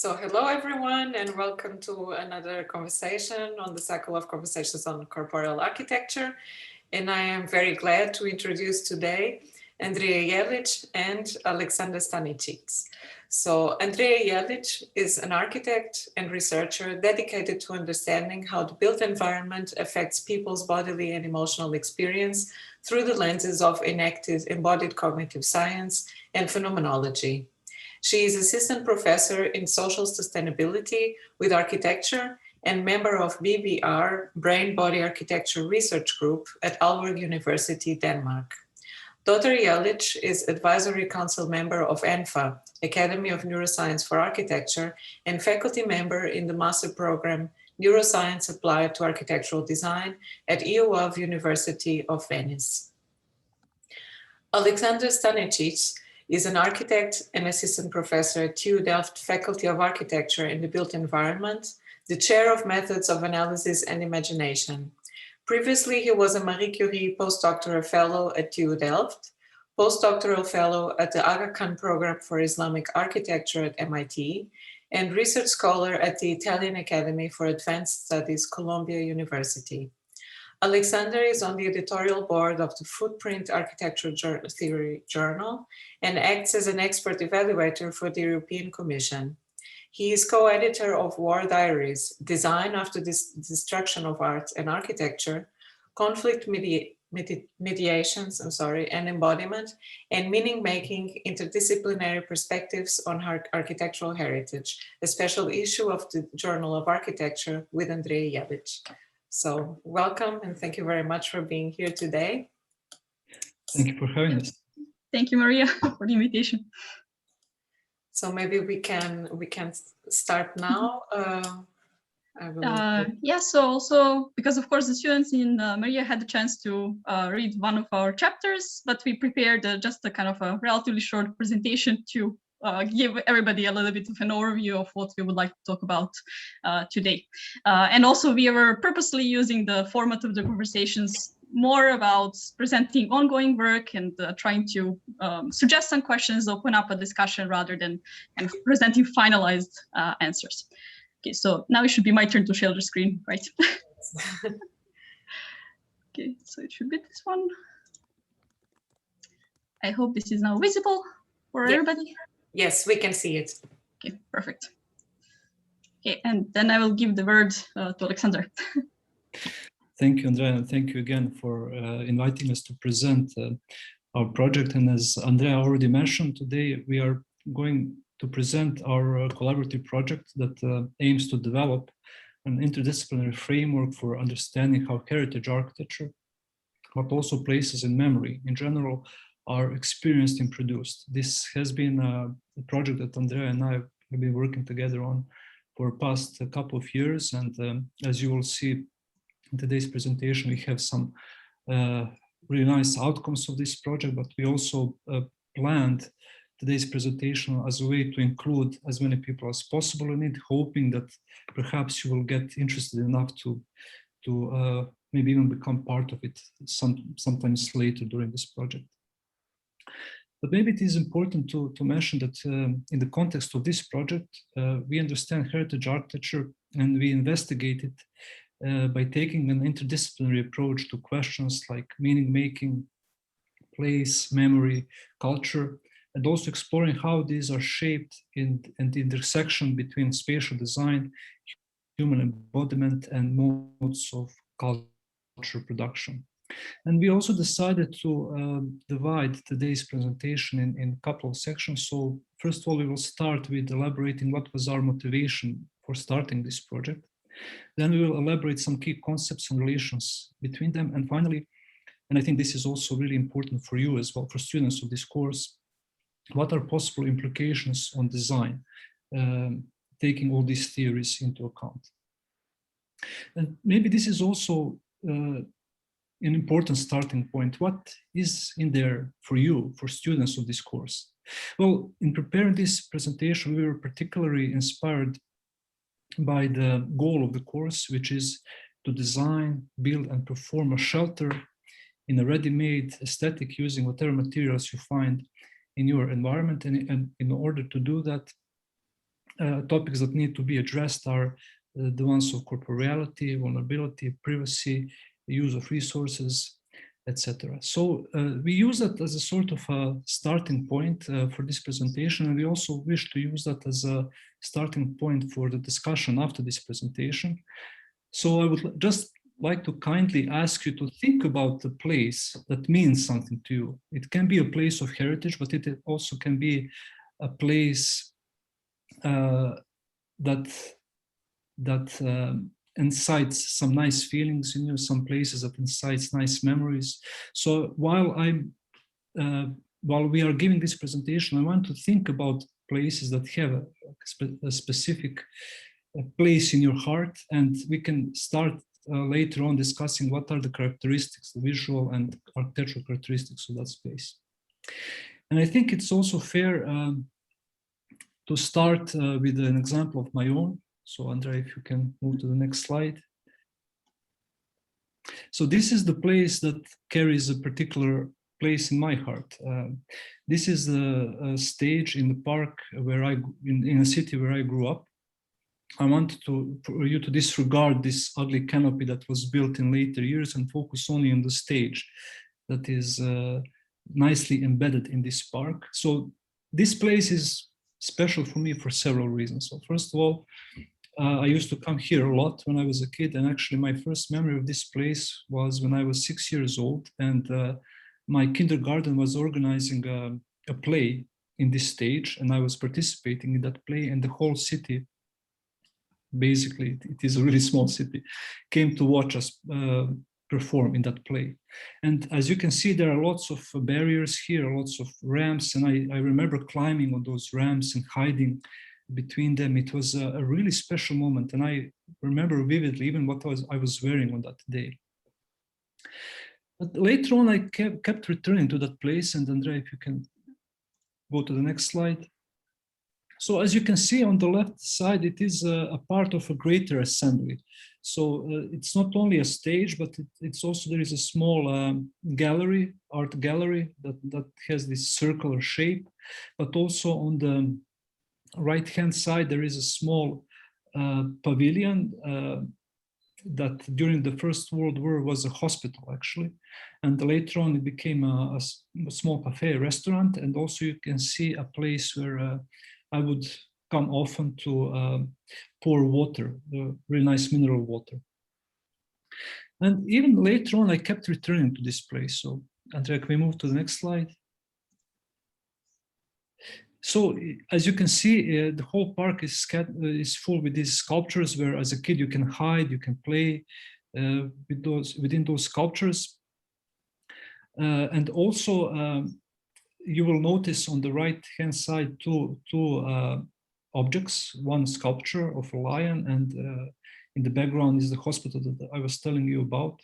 So hello everyone and welcome to another conversation on the cycle of conversations on corporeal architecture. And I am very glad to introduce today Andrea Jelić and Aleksandar Staničić. So Andrea Jelić is an architect and researcher dedicated to understanding how the built environment affects people's bodily and emotional experience through the lenses of enacted embodied cognitive science and phenomenology. She is assistant professor in social sustainability with architecture and member of BBR, Brain Body Architecture Research Group at Aalborg University, Denmark. Dr. Jelić is advisory council member of ENFA, Academy of Neuroscience for Architecture, and faculty member in the master program Neuroscience Applied to Architectural Design at EOF University of Venice. Aleksandar Staničić is an architect and assistant professor at TU Delft Faculty of Architecture in the Built Environment, the chair of Methods of Analysis and Imagination. Previously, he was a Marie Curie postdoctoral fellow at TU Delft, postdoctoral fellow at the Aga Khan Program for Islamic Architecture at MIT, and research scholar at the Italian Academy for Advanced Studies, Columbia University. Aleksandar is on the editorial board of the Footprint Architecture Theory Journal and acts as an expert evaluator for the European Commission. He is co-editor of War Diaries, Design After Destruction of Art and Architecture, Conflict Mediations, and Embodiment, and Meaning-Making Interdisciplinary Perspectives on Architectural Heritage, a special issue of the Journal of Architecture with Andrea Jelić. So welcome and thank you very much for being here today. Thank you for having us. Thank you, Maria, for the invitation. So maybe we can start now. So also because of course the students in Maria had the chance to read one of our chapters, but we prepared just a kind of a relatively short presentation to give everybody a little bit of an overview of what we would like to talk about today. And also we were purposely using the format of the conversations more about presenting ongoing work and trying to suggest some questions, open up a discussion rather than kind of presenting finalized answers. Okay, so now it should be my turn to share the screen, right? Okay, so it should be this one. I hope this is now visible for everybody. Yes, we can see it. Okay, perfect. Okay, and then I will give the word to Aleksandar. Thank you, Andrea, and thank you again for inviting us to present our project. And as Andrea already mentioned, today we are going to present our collaborative project that aims to develop an interdisciplinary framework for understanding how heritage architecture, but also places in memory in general, are experienced and produced. This has been a project that Andrea and I have been working together on for the past couple of years. And as you will see in today's presentation, we have some really nice outcomes of this project, but we also planned today's presentation as a way to include as many people as possible in it, hoping that perhaps you will get interested enough to maybe even become part of it sometimes later during this project. But maybe it is important to mention that in the context of this project, we understand heritage architecture and we investigate it by taking an interdisciplinary approach to questions like meaning-making, place, memory, culture, and also exploring how these are shaped in the intersection between spatial design, human embodiment, and modes of culture production. And we also decided to divide today's presentation in a couple of sections. So first of all, we will start with elaborating what was our motivation for starting this project. Then we will elaborate some key concepts and relations between them. And finally, and I think this is also really important for you as well, for students of this course, what are possible implications on design, taking all these theories into account. And maybe this is also an important starting point. What is in there for you, for students of this course? Well, in preparing this presentation, we were particularly inspired by the goal of the course, which is to design, build, and perform a shelter in a ready-made aesthetic using whatever materials you find in your environment. And in order to do that, topics that need to be addressed are the ones of corporeality, vulnerability, privacy, use of resources, etc. So we use that as a sort of a starting point for this presentation, and we also wish to use that as a starting point for the discussion after this presentation. So I would just like to kindly ask you to think about the place that means something to you. It can be a place of heritage, but it also can be a place that incites some nice feelings in you, some places that incites nice memories. So while we are giving this presentation, I want to think about places that have a specific place in your heart, and we can start later on discussing what are the characteristics, the visual and architectural characteristics of that space. And I think it's also fair to start with an example of my own. So Andrea, if you can move to the next slide. So this is the place that carries a particular place in my heart. This is the stage in the park where in a city where I grew up. I want for you to disregard this ugly canopy that was built in later years and focus only on the stage that is nicely embedded in this park. So this place is special for me for several reasons. So first of all, I used to come here a lot when I was a kid, and actually my first memory of this place was when I was 6 years old, and my kindergarten was organizing a play in this stage, and I was participating in that play, and the whole city, basically it is a really small city, came to watch us perform in that play. And as you can see, there are lots of barriers here, lots of ramps, and I remember climbing on those ramps and hiding between them. It was a really special moment, and I remember vividly even what I was wearing on that day. But later on, I kept returning to that place, and Andrea, if you can go to the next slide. So as you can see on the left side, it is a part of a greater assembly. So it's not only a stage, but it's also, there is a small gallery, art gallery that has this circular shape, but also on the right-hand side, there is a small pavilion that during the First World War was a hospital, actually. And later on, it became a small cafe, a restaurant. And also you can see a place where I would come often to pour water, really nice mineral water. And even later on, I kept returning to this place. So Andrea, can we move to the next slide? So as you can see, the whole park is full with these sculptures where as a kid you can hide, you can play within those sculptures. And also you will notice on the right-hand side two objects, one sculpture of a lion, and in the background is the hospital that I was telling you about.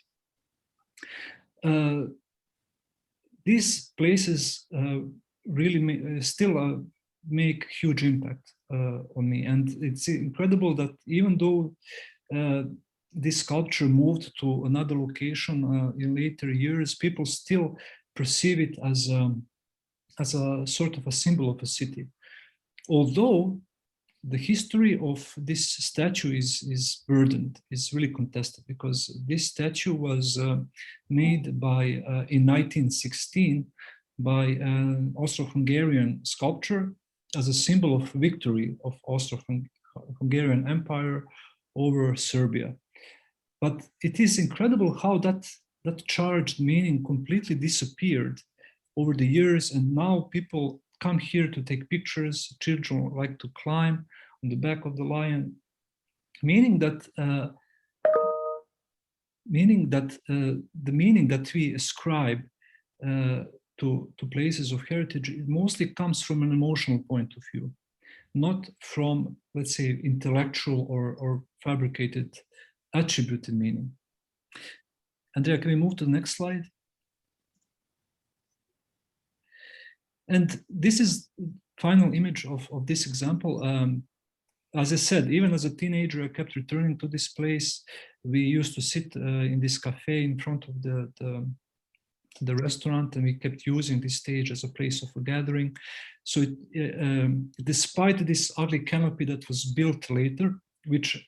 These places really still make huge impact on me, and it's incredible that even though this sculpture moved to another location in later years, people still perceive it as a sort of a symbol of a city. Although the history of this statue is burdened, is really contested, because this statue was made by in 1916 by an Austro-Hungarian sculptor as a symbol of victory of Austro-Hungarian Empire over Serbia. But it is incredible how that charged meaning completely disappeared over the years, and now people come here to take pictures. Children like to climb on the back of the lion, meaning that the meaning that we ascribe to places of heritage, it mostly comes from an emotional point of view, not from, let's say, intellectual or fabricated attributed meaning. Andrea, can we move to the next slide? And this is the final image of this example. As I said, even as a teenager, I kept returning to this place. We used to sit in this cafe in front of the restaurant, and we kept using this stage as a place of a gathering. So despite this ugly canopy that was built later, which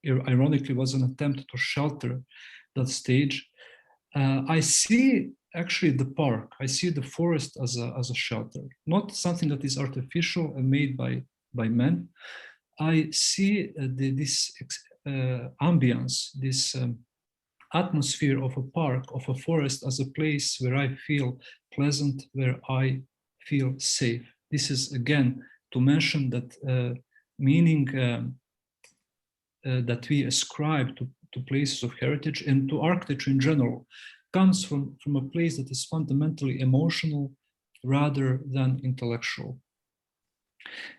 ironically was an attempt to shelter that stage, I see actually the park, I see the forest as a shelter, not something that is artificial and made by men. I see this ambience, this atmosphere of a park, of a forest, as a place where I feel pleasant, where I feel safe. This is again to mention that meaning that we ascribe to places of heritage and to architecture in general comes from a place that is fundamentally emotional rather than intellectual.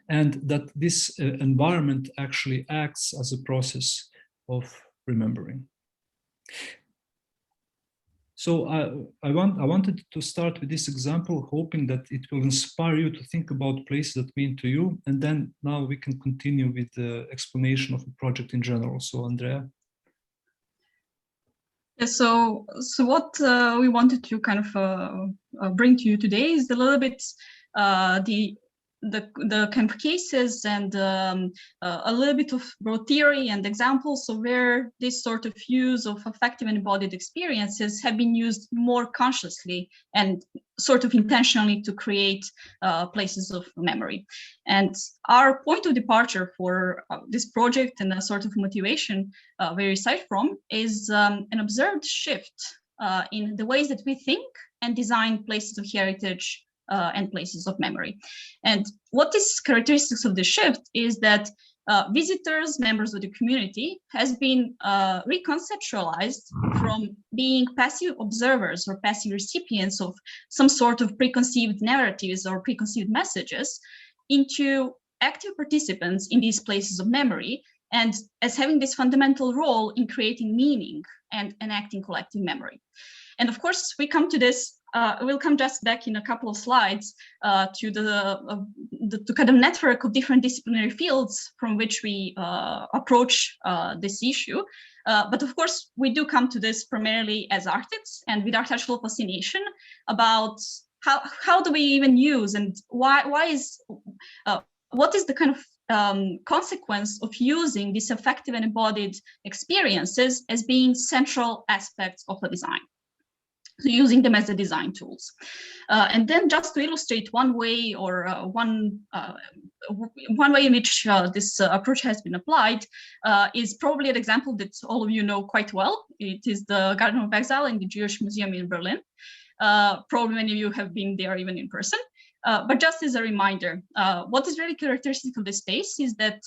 And that this environment actually acts as a process of remembering. So I wanted to start with this example, hoping that it will inspire you to think about places that mean to you. And then now we can continue with the explanation of the project in general. So Andrea. Yeah, so what we wanted to kind of bring to you today is a little bit the kind of cases and a little bit of broad theory and examples of where this sort of use of affective and embodied experiences have been used more consciously and sort of intentionally to create places of memory. And our point of departure for this project and a sort of motivation where we cite from is an observed shift in the ways that we think and design places of heritage and places of memory. And what is characteristics of the shift is that visitors, members of the community, has been reconceptualized from being passive observers or passive recipients of some sort of preconceived narratives or preconceived messages into active participants in these places of memory, and as having this fundamental role in creating meaning and enacting collective memory. And of course, we come to this. We'll come just back in a couple of slides to the kind of network of different disciplinary fields from which we approach this issue. But of course, we do come to this primarily as architects and with architectural fascination about how do we even use and why is what is the kind of consequence of using these affective and embodied experiences as being central aspects of a design. So using them as the design tools. And then just to illustrate one way or one way in which this approach has been applied is probably an example that all of you know quite well. It is the Garden of Exile in the Jewish Museum in Berlin. Probably many of you have been there even in person. But just as a reminder, what is really characteristic of this space is that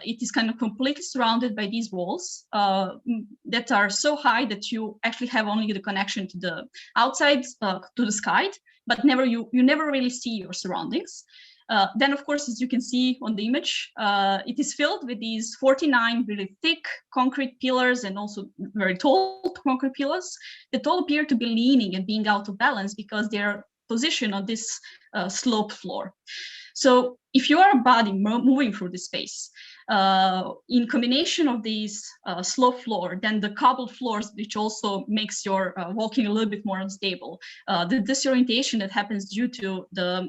it is kind of completely surrounded by these walls that are so high that you actually have only the connection to the outside, to the sky, but you never really see your surroundings. Then, of course, as you can see on the image, it is filled with these 49 really thick concrete pillars and also very tall concrete pillars that all appear to be leaning and being out of balance because they're position on this sloped floor. So if you are a body moving through the space, in combination of these sloped floor, then the cobbled floors, which also makes your walking a little bit more unstable, the disorientation that happens due to the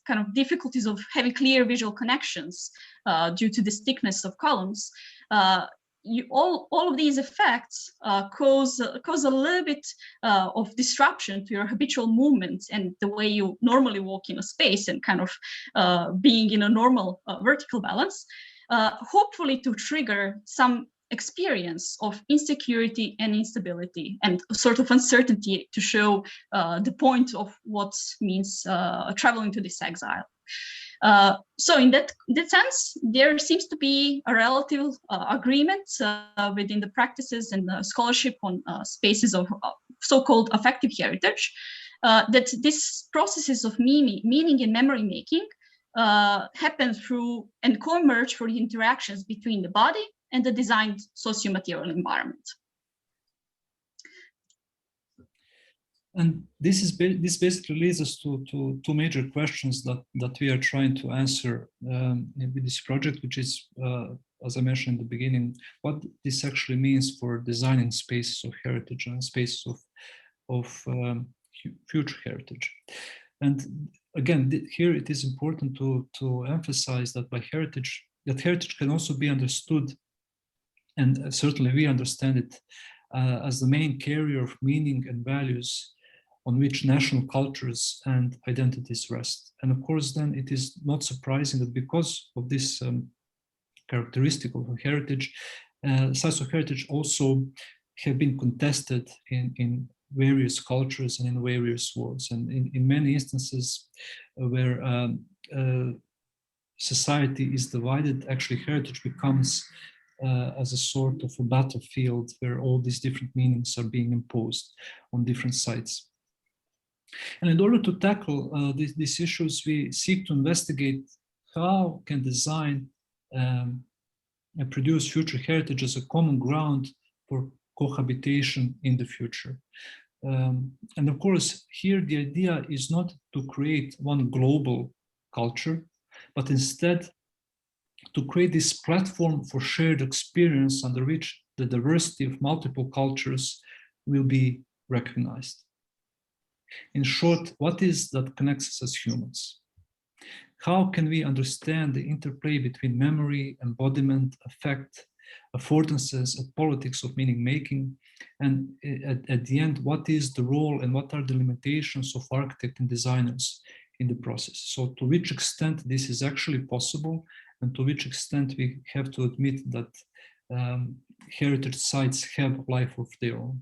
kind of difficulties of having clear visual connections due to the thickness of columns, all of these effects cause a little bit of disruption to your habitual movements and the way you normally walk in a space and kind of being in a normal vertical balance, hopefully to trigger some experience of insecurity and instability and a sort of uncertainty to show the point of what means traveling to this exile. So in that sense, there seems to be a relative agreement within the practices and the scholarship on spaces of so-called affective heritage, that these processes of meaning and memory making happen through and co-emerge through the interactions between the body and the designed socio-material environment. And this basically leads us to two major questions that we are trying to answer with this project, which is, as I mentioned in the beginning, what this actually means for designing spaces of heritage and spaces of future heritage. And again, here it is important to emphasize that heritage can also be understood, and certainly we understand it as the main carrier of meaning and values on which national cultures and identities rest. And of course, then it is not surprising that because of this characteristic of heritage, sites of heritage also have been contested in various cultures and in various worlds. And in many instances where society is divided, actually heritage becomes as a sort of a battlefield where all these different meanings are being imposed on different sites. And in order to tackle these issues, we seek to investigate how can design produce future heritage as a common ground for cohabitation in the future. And of course, here the idea is not to create one global culture, but instead to create this platform for shared experience under which the diversity of multiple cultures will be recognized. In short, what is that connects us as humans? How can we understand the interplay between memory, embodiment, affect, affordances, and politics of meaning making? And at the end, what is the role and what are the limitations of architects and designers in the process? So to which extent this is actually possible, and to which extent we have to admit that heritage sites have a life of their own.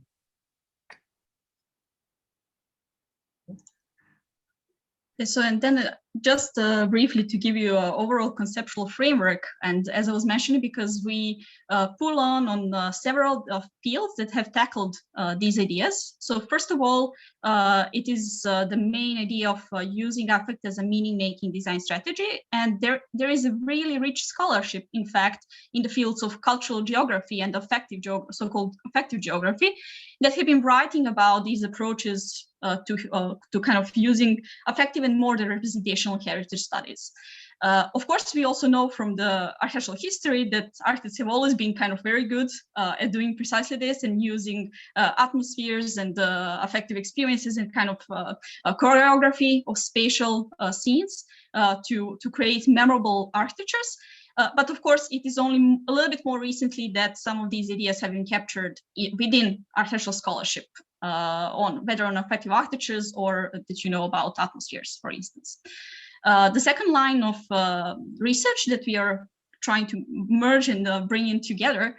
So, and then just briefly to give you an overall conceptual framework, and as I was mentioning, because we pull on several fields that have tackled these ideas. So first of all, it is the main idea of using affect as a meaning-making design strategy, and there is a really rich scholarship, in fact, in the fields of cultural geography and affective so-called affective geography, that have been writing about these approaches to kind of using affective and more the representational heritage studies. Of course, we also know from the architectural history that architects have always been kind of very good at doing precisely this and using atmospheres and affective experiences and kind of choreography of spatial scenes to create memorable architectures. But of course, it is only a little bit more recently that some of these ideas have been captured within architectural scholarship on whether on affective architectures or that you know about atmospheres, for instance. The second line of research that we are trying to merge and bring in together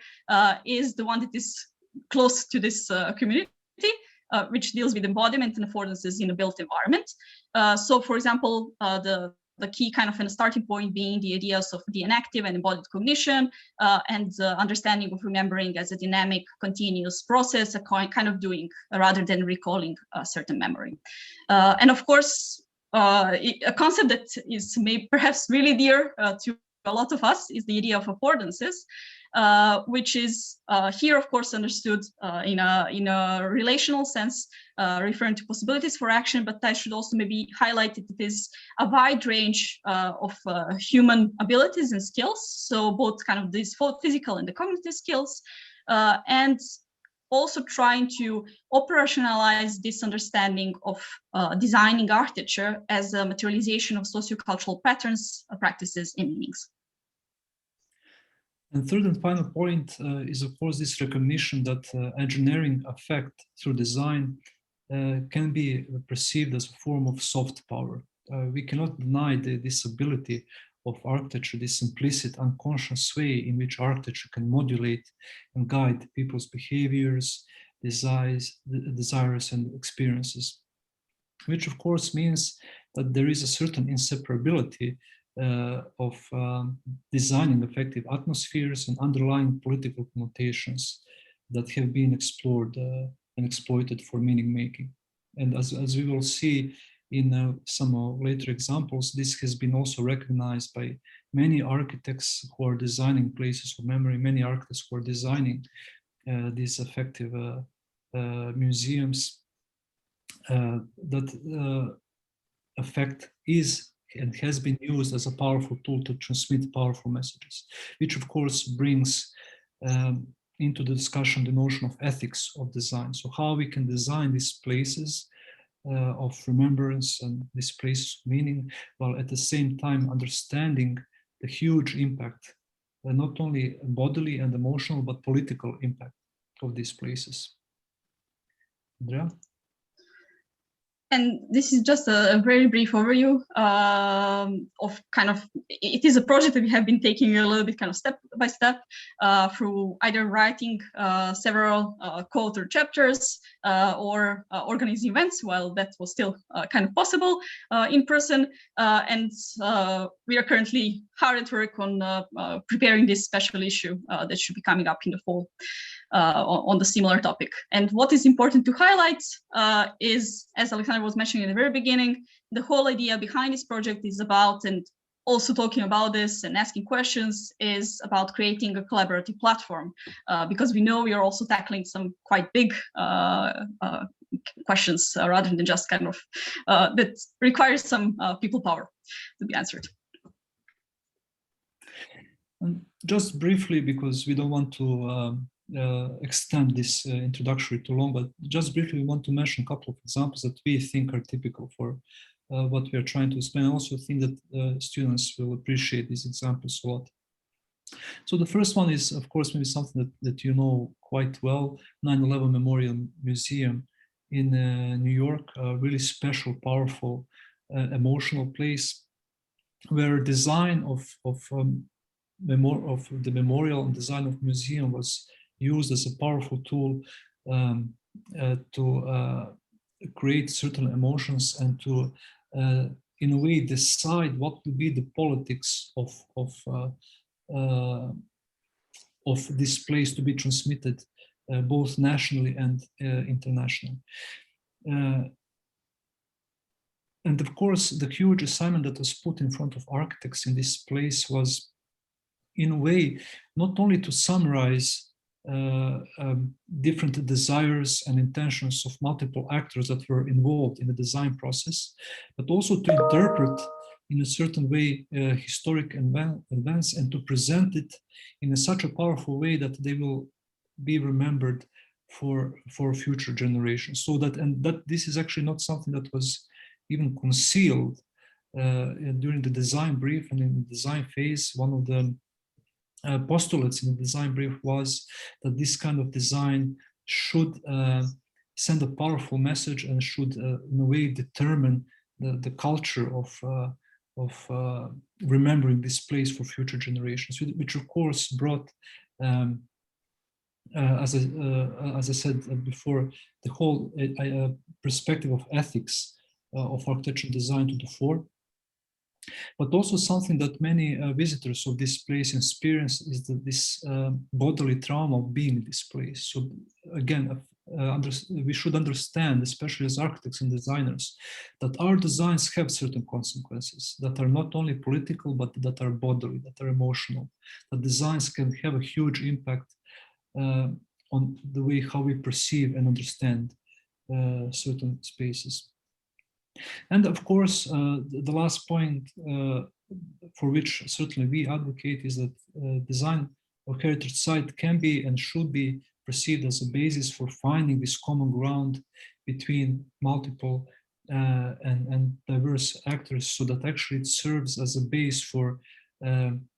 is the one that is close to this community, which deals with embodiment and affordances in a built environment. So, for example, the key kind of a starting point being the ideas of the enactive and embodied cognition and understanding of remembering as a dynamic, continuous process, a kind of doing rather than recalling a certain memory. And of course, a concept that is perhaps really dear to a lot of us is the idea of affordances, which is here, of course, understood in a relational sense, referring to possibilities for action, but I should also maybe highlight that it is a wide range of human abilities and skills, so both kind of these physical and the cognitive skills, and also trying to operationalize this understanding of designing architecture as a materialization of sociocultural patterns, practices, and meanings. And third and final point is, of course, this recognition that engineering affect through design can be perceived as a form of soft power. We cannot deny this ability of architecture, this implicit, unconscious way in which architecture can modulate and guide people's behaviors, desires, and experiences, which of course means that there is a certain inseparability of designing effective atmospheres and underlying political connotations that have been explored and exploited for meaning making. And as we will see in some later examples, this has been also recognized by many architects who are designing places of memory, many architects who are designing these effective museums, that affect is and has been used as a powerful tool to transmit powerful messages, which of course brings into the discussion the notion of ethics of design. So how we can design these places of remembrance and displaced meaning, while at the same time understanding the huge impact, not only bodily and emotional, but political impact of these places. Andrea? And this is just a very brief overview of kind of, it is a project that we have been taking a little bit kind of step by step through either writing several co-author chapters or organizing events while that was still kind of possible in person. And we are currently hard at work on preparing this special issue that should be coming up in the fall. On the similar topic. And what is important to highlight is, as Aleksandar was mentioning at the very beginning, the whole idea behind this project is about, and also talking about this and asking questions, is about creating a collaborative platform, because we know we are also tackling some quite big questions rather than just kind of, that requires some people power to be answered. And just briefly, because we don't want to extend this introductory too long, but just briefly we want to mention a couple of examples that we think are typical for what we are trying to explain. I also think that students will appreciate these examples a lot. So the first one is, of course, maybe something that you know quite well, 9/11 Memorial Museum in New York, a really special, powerful, emotional place where design of the memorial and design of museum was used as a powerful tool to create certain emotions and to, in a way, decide what will be the politics of this place to be transmitted, both nationally and internationally. And of course, the huge assignment that was put in front of architects in this place was, in a way, not only to summarize different desires and intentions of multiple actors that were involved in the design process, but also to interpret in a certain way historic events and to present it in such a powerful way that they will be remembered for future generations. So that this is actually not something that was even concealed during the design brief and in the design phase. One of the postulates in the design brief was that this kind of design should send a powerful message and should in a way determine the culture of remembering this place for future generations, which of course brought, as I said before, the whole perspective of ethics of architectural design to the fore. But also something that many visitors of this place experience is this bodily trauma of being in this place. So again, we should understand, especially as architects and designers, that our designs have certain consequences that are not only political, but that are bodily, that are emotional. That designs can have a huge impact on the way how we perceive and understand certain spaces. And of course, the last point for which certainly we advocate is that design of heritage site can be and should be perceived as a basis for finding this common ground between multiple and diverse actors, so that actually it serves as a base for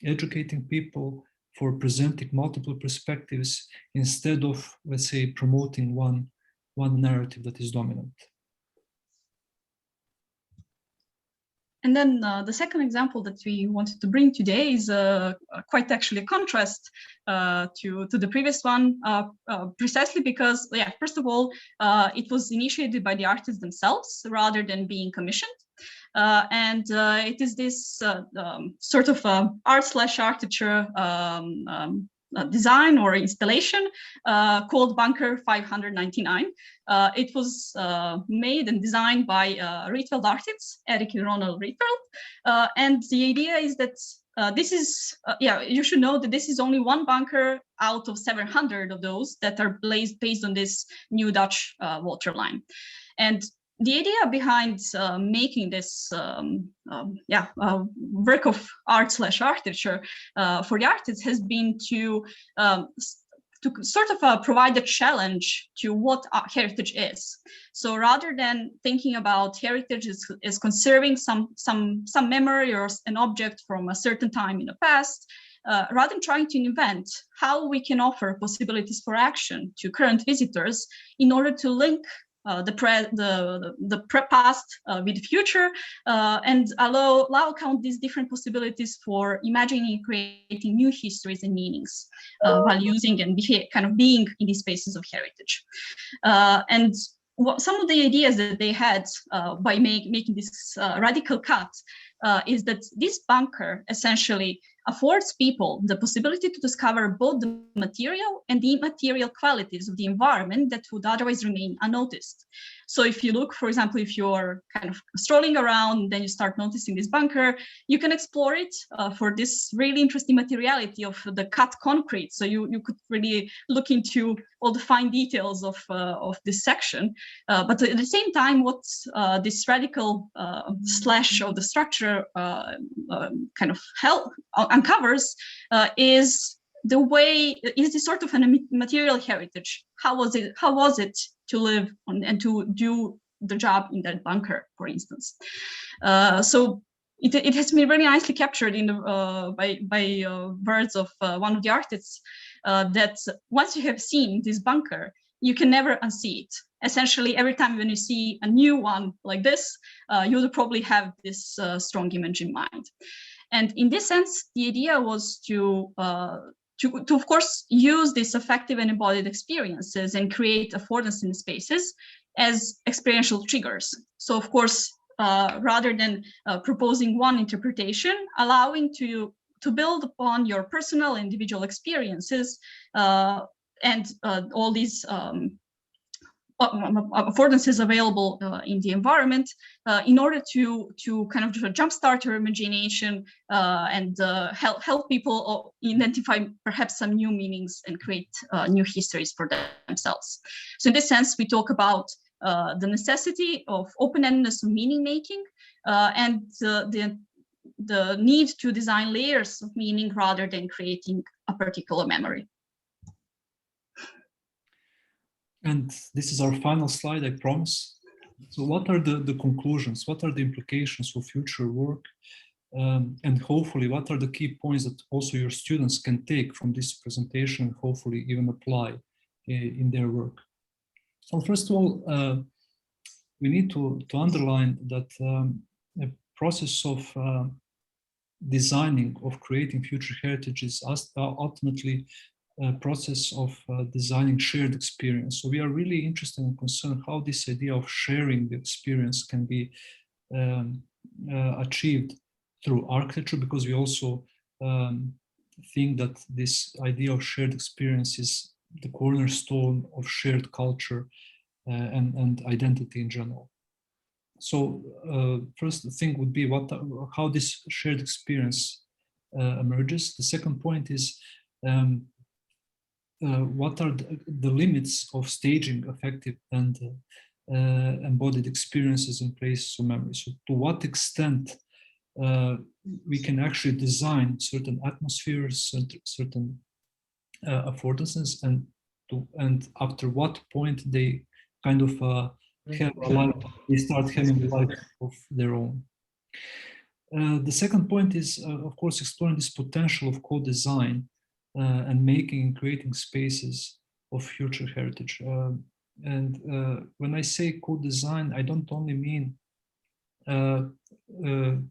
educating people, for presenting multiple perspectives, instead of, let's say, promoting one narrative that is dominant. And then the second example that we wanted to bring today is quite actually a contrast to the previous one, precisely because, yeah, first of all, it was initiated by the artists themselves rather than being commissioned. And it is this sort of art/architecture design or installation called Bunker 599. It was made and designed by Rietveld artists, Erik and Ronald Rietveld. And the idea is that this is, you should know that this is only one bunker out of 700 of those that are based on this new Dutch waterline. And the idea behind making this work of art/architecture for the artists has been to sort of provide a challenge to what heritage is. So rather than thinking about heritage as conserving some memory or an object from a certain time in the past, rather than trying to invent how we can offer possibilities for action to current visitors in order to link the past with the future, and allow count these different possibilities for imagining and creating new histories and meanings while using and kind of being in these spaces of heritage. And some of the ideas that they had by making this radical cut is that this bunker essentially affords people the possibility to discover both the material and the immaterial qualities of the environment that would otherwise remain unnoticed. So if you look, for example, if you're kind of strolling around, then you start noticing this bunker, you can explore it for this really interesting materiality of the cut concrete. So you could really look into all the fine details of this section. But at the same time, what this radical slash of the structure kind of uncovers is the way, is this sort of a material heritage. How was it to live on and to do the job in that bunker, for instance? So it has been very nicely captured in the, by words of one of the artists, that once you have seen this bunker, you can never unsee it. Essentially, every time when you see a new one like this, you will probably have this strong image in mind. And in this sense, the idea was to of course, use these affective and embodied experiences and create affordances in spaces as experiential triggers. So, of course, rather than proposing one interpretation, allowing to build upon your personal individual experiences and all these affordances available in the environment in order to kind of jumpstart your imagination and help people identify perhaps some new meanings and create new histories for themselves. So in this sense, we talk about the necessity of open-endedness of meaning making and the need to design layers of meaning rather than creating a particular memory. And this is our final slide, I promise. So what are the conclusions? What are the implications for future work? And hopefully, what are the key points that also your students can take from this presentation and hopefully even apply in their work? So first of all, we need to underline that a process of designing, of creating future heritage is ultimately a process of designing shared experience. So we are really interested and concerned how this idea of sharing the experience can be achieved through architecture, because we also think that this idea of shared experience is the cornerstone of shared culture and identity in general. So first thing would be how this shared experience emerges. The second point is what are the limits of staging affective and embodied experiences in places of memory? So to what extent we can actually design certain atmospheres, certain affordances, and after what point they kind of have a life, they start having a life of their own. The second point is, of course, exploring this potential of co-design and making and creating spaces of future heritage. And when I say co-design, I don't only mean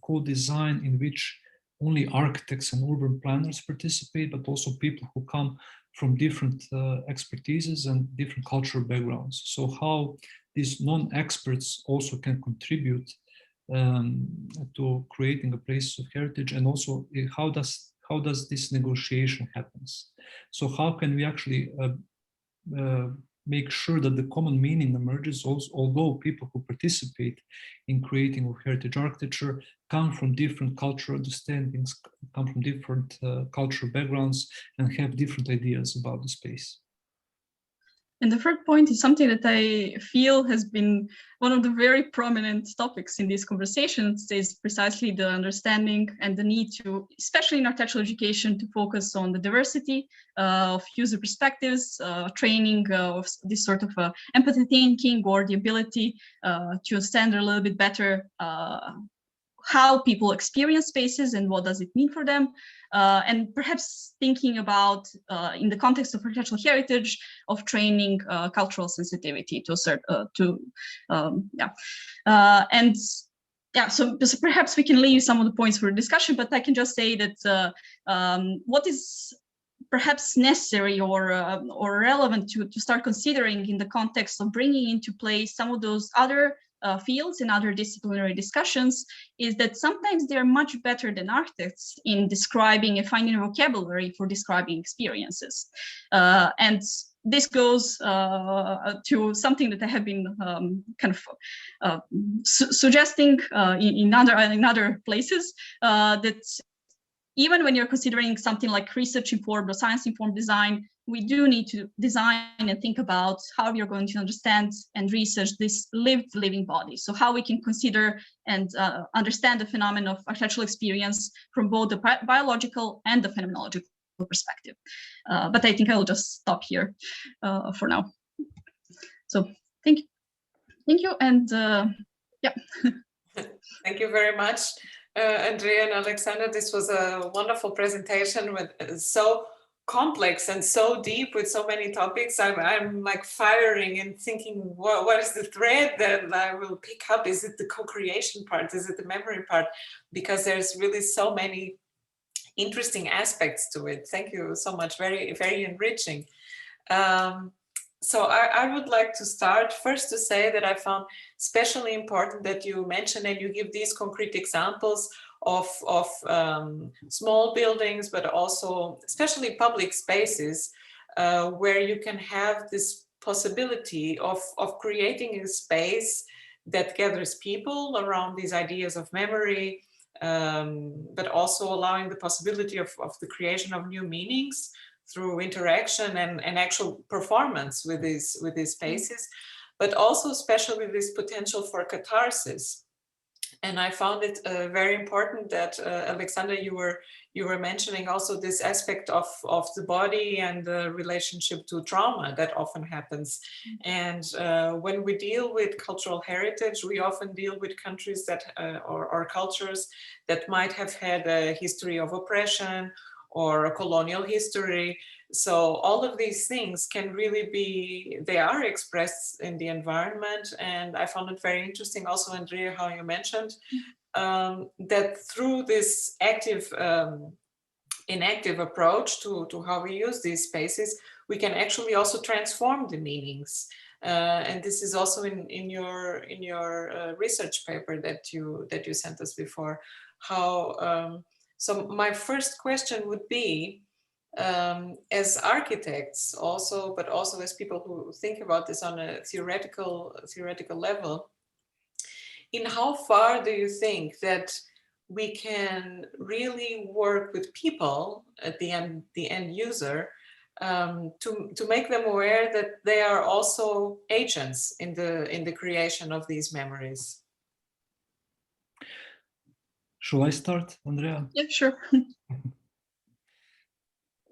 co-design in which only architects and urban planners participate, but also people who come from different expertises and different cultural backgrounds. So how these non-experts also can contribute to creating a place of heritage, and also how does this negotiation happens? So how can we actually make sure that the common meaning emerges, also, although people who participate in creating of heritage architecture come from different cultural understandings, come from different cultural backgrounds, and have different ideas about the space. And the third point is something that I feel has been one of the very prominent topics in these conversations, is precisely the understanding and the need to, especially in architectural education, to focus on the diversity of user perspectives, training of this sort of empathy thinking, or the ability to understand a little bit better how people experience spaces and what does it mean for them, and perhaps thinking about, in the context of architectural heritage, of training cultural sensitivity to a certain, so perhaps we can leave some of the points for discussion, but I can just say that what is perhaps necessary or relevant to start considering in the context of bringing into play some of those other fields and other disciplinary discussions is that sometimes they're much better than architects in describing and finding a vocabulary for describing experiences. And this goes to something that I have been suggesting in other places, that even when you're considering something like research-informed or science-informed design, we do need to design and think about how we are going to understand and research this living body. So how we can consider and understand the phenomenon of architectural experience from both the biological and the phenomenological perspective. But I think I will just stop here for now. So thank you, and yeah. Thank you very much, Andrea and Aleksandar. This was a wonderful presentation with so complex and so deep with so many topics. I'm like firing and thinking, what is the thread that I will pick up? Is it the co-creation part? Is it the memory part? Because there's really so many interesting aspects to it. Thank you so much. Very, very enriching. So I would like to start first to say that I found especially important that you mention and you give these concrete examples of small buildings, but also especially public spaces where you can have this possibility of creating a space that gathers people around these ideas of memory, but also allowing the possibility of the creation of new meanings through interaction and actual performance with these spaces, but also especially this potential for catharsis. And I found it very important that Aleksandar, you were mentioning also this aspect of the body and the relationship to trauma that often happens. And when we deal with cultural heritage, we often deal with countries that or cultures that might have had a history of oppression or a colonial history. So all of these things can really be, they are expressed in the environment. And I found it very interesting also, Andrea, how you mentioned that through this active, inactive approach to how we use these spaces, we can actually also transform the meanings. And this is also in your research paper that you sent us before. How so my first question would be, as architects also, but also as people who think about this on a theoretical level, in how far do you think that we can really work with people at the end user to make them aware that they are also agents in the creation of these memories? Shall I start, Andrea? Yeah, sure.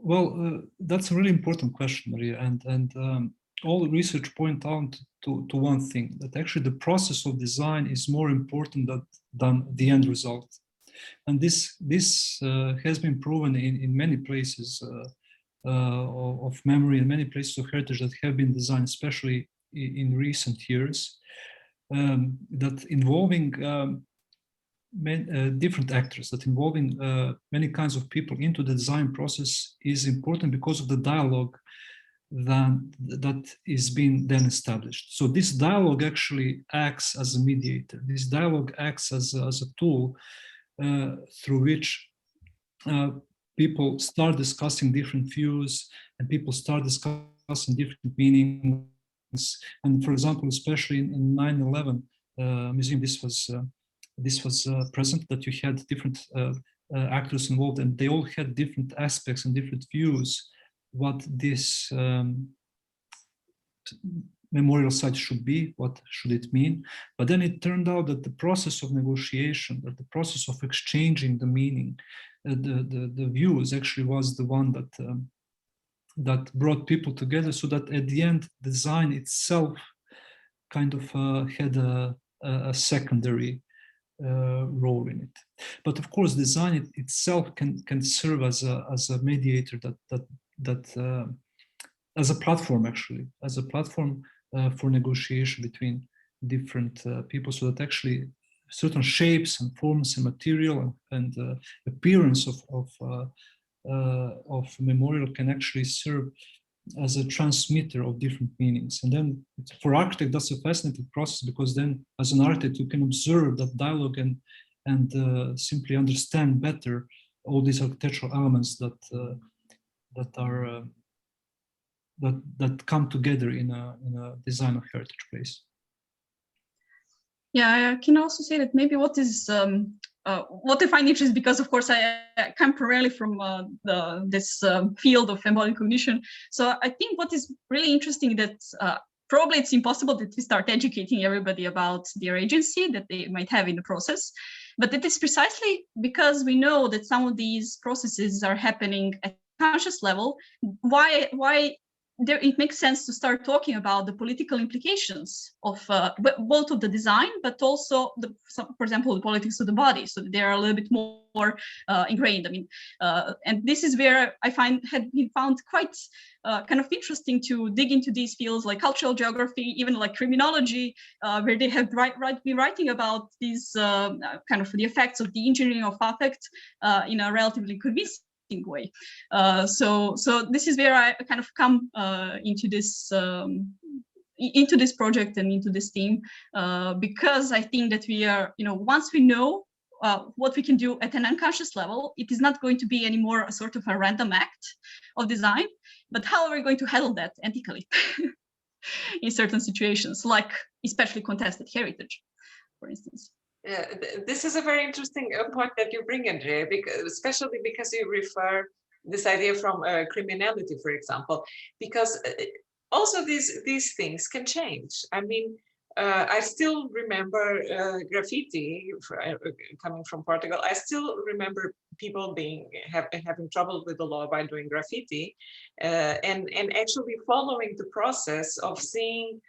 Well, that's a really important question, Maria, and all research point out to one thing, that actually the process of design is more important than the end result. And this has been proven in many places of memory, and many places of heritage that have been designed, especially in recent years, that involving different actors, that involving many kinds of people into the design process is important because of the dialogue that is being then established. So this dialogue actually acts as a mediator. This dialogue acts as a tool through which people start discussing different views and people start discussing different meanings. And for example, especially in 9/11 museum, this was present, that you had different actors involved, and they all had different aspects and different views what this memorial site should be, what should it mean. But then it turned out that the process of negotiation, that the process of exchanging the meaning, the views actually was the one that brought people together, so that at the end, design itself kind of had a secondary role in it. But of course, design itself can serve as a mediator, as a platform, actually, as a platform for negotiation between different people, so that actually certain shapes and forms and material and appearance of memorial can actually serve as a transmitter of different meanings. And then for architect, that's a fascinating process, because then as an architect, you can observe that dialogue and simply understand better all these architectural elements that come together in a design of heritage place. Yeah, I can also say that maybe what I find interesting, because of course I come primarily from this field of embodied cognition. So I think what is really interesting that probably it's impossible that we start educating everybody about their agency that they might have in the process. But it is precisely because we know that some of these processes are happening at conscious level, why it makes sense to start talking about the political implications of both of the design, but also, for example, the politics of the body, so that they are a little bit more ingrained. I mean, and this is where I had been found quite kind of interesting to dig into these fields like cultural geography, even like criminology, where they have been writing about these kind of the effects of the engineering of affect in a relatively convincing way. So this is where I kind of come into this project and into this team, because I think that we are, once we know what we can do at an unconscious level, it is not going to be anymore a sort of a random act of design, but how are we going to handle that ethically in certain situations, like especially contested heritage, for instance. Yeah, this is a very interesting point that you bring, Andrea, especially because you refer this idea from criminality, for example, because also these things can change. I mean, I still remember graffiti coming from Portugal. I still remember people having trouble with the law by doing graffiti, and actually following the process of seeing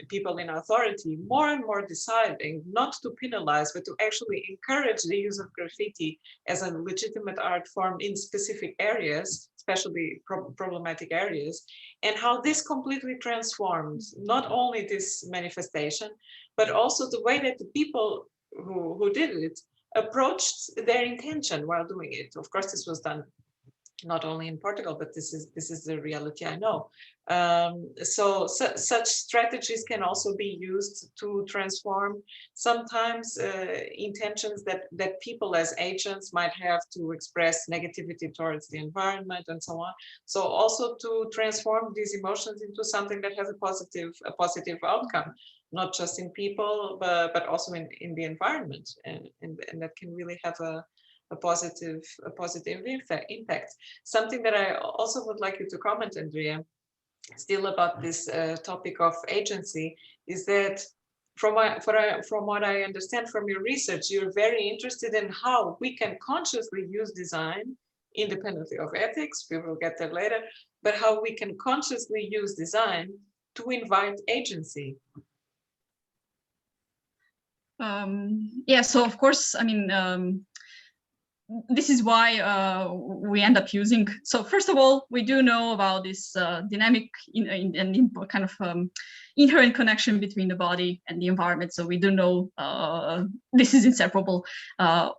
people in authority more and more deciding not to penalize, but to actually encourage the use of graffiti as a legitimate art form in specific areas, especially problematic areas, and how this completely transformed not only this manifestation, but also the way that the people who did it approached their intention while doing it. Of course, this was done not only in Portugal, but this is the reality I know. So such strategies can also be used to transform sometimes intentions that people as agents might have to express negativity towards the environment and so on. So also to transform these emotions into something that has a positive outcome, not just in people, but also in the environment, and that can really have a positive impact. Something that I also would like you to comment, Andrea, still about this topic of agency, is that from what I understand from your research, you're very interested in how we can consciously use design independently of ethics. We will get there later, but how we can consciously use design to invite agency. Yeah, so of course, I mean, this is why we end up using. So first of all, we do know about this dynamic and kind of inherent connection between the body and the environment. So we do know this is inseparable. For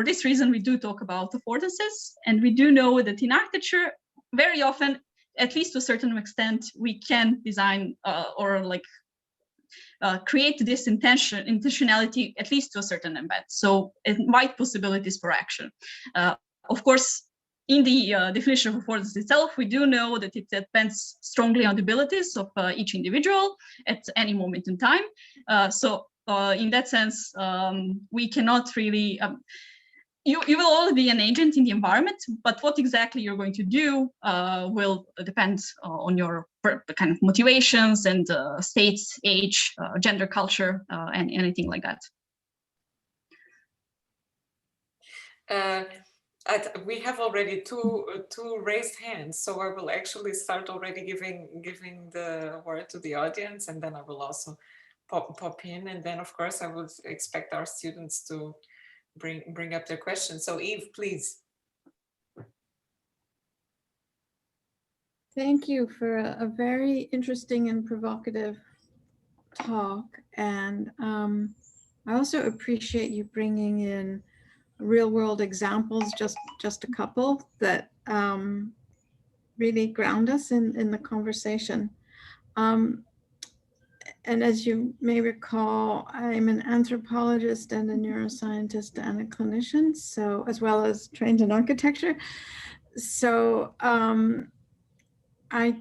this reason, we do talk about affordances, and we do know that in architecture, very often, at least to a certain extent, we can design or like create this intentionality, at least to a certain embed. So it might possibilities for action. Of course, in the definition of affordance itself, we do know that it depends strongly on the abilities of each individual at any moment in time. So in that sense, we cannot really, you will always be an agent in the environment, but what exactly you're going to do will depend on your kind of motivations and states, age, gender, culture, and anything like that. We have already two raised hands, so I will actually start already giving the word to the audience, and then I will also pop in, and then of course I would expect our students to bring up their questions. So Eve, please. Thank you for a very interesting and provocative talk, and I also appreciate you bringing in real-world examples, just a couple that really ground us in the conversation. And as you may recall, I'm an anthropologist and a neuroscientist and a clinician, so as well as trained in architecture. So I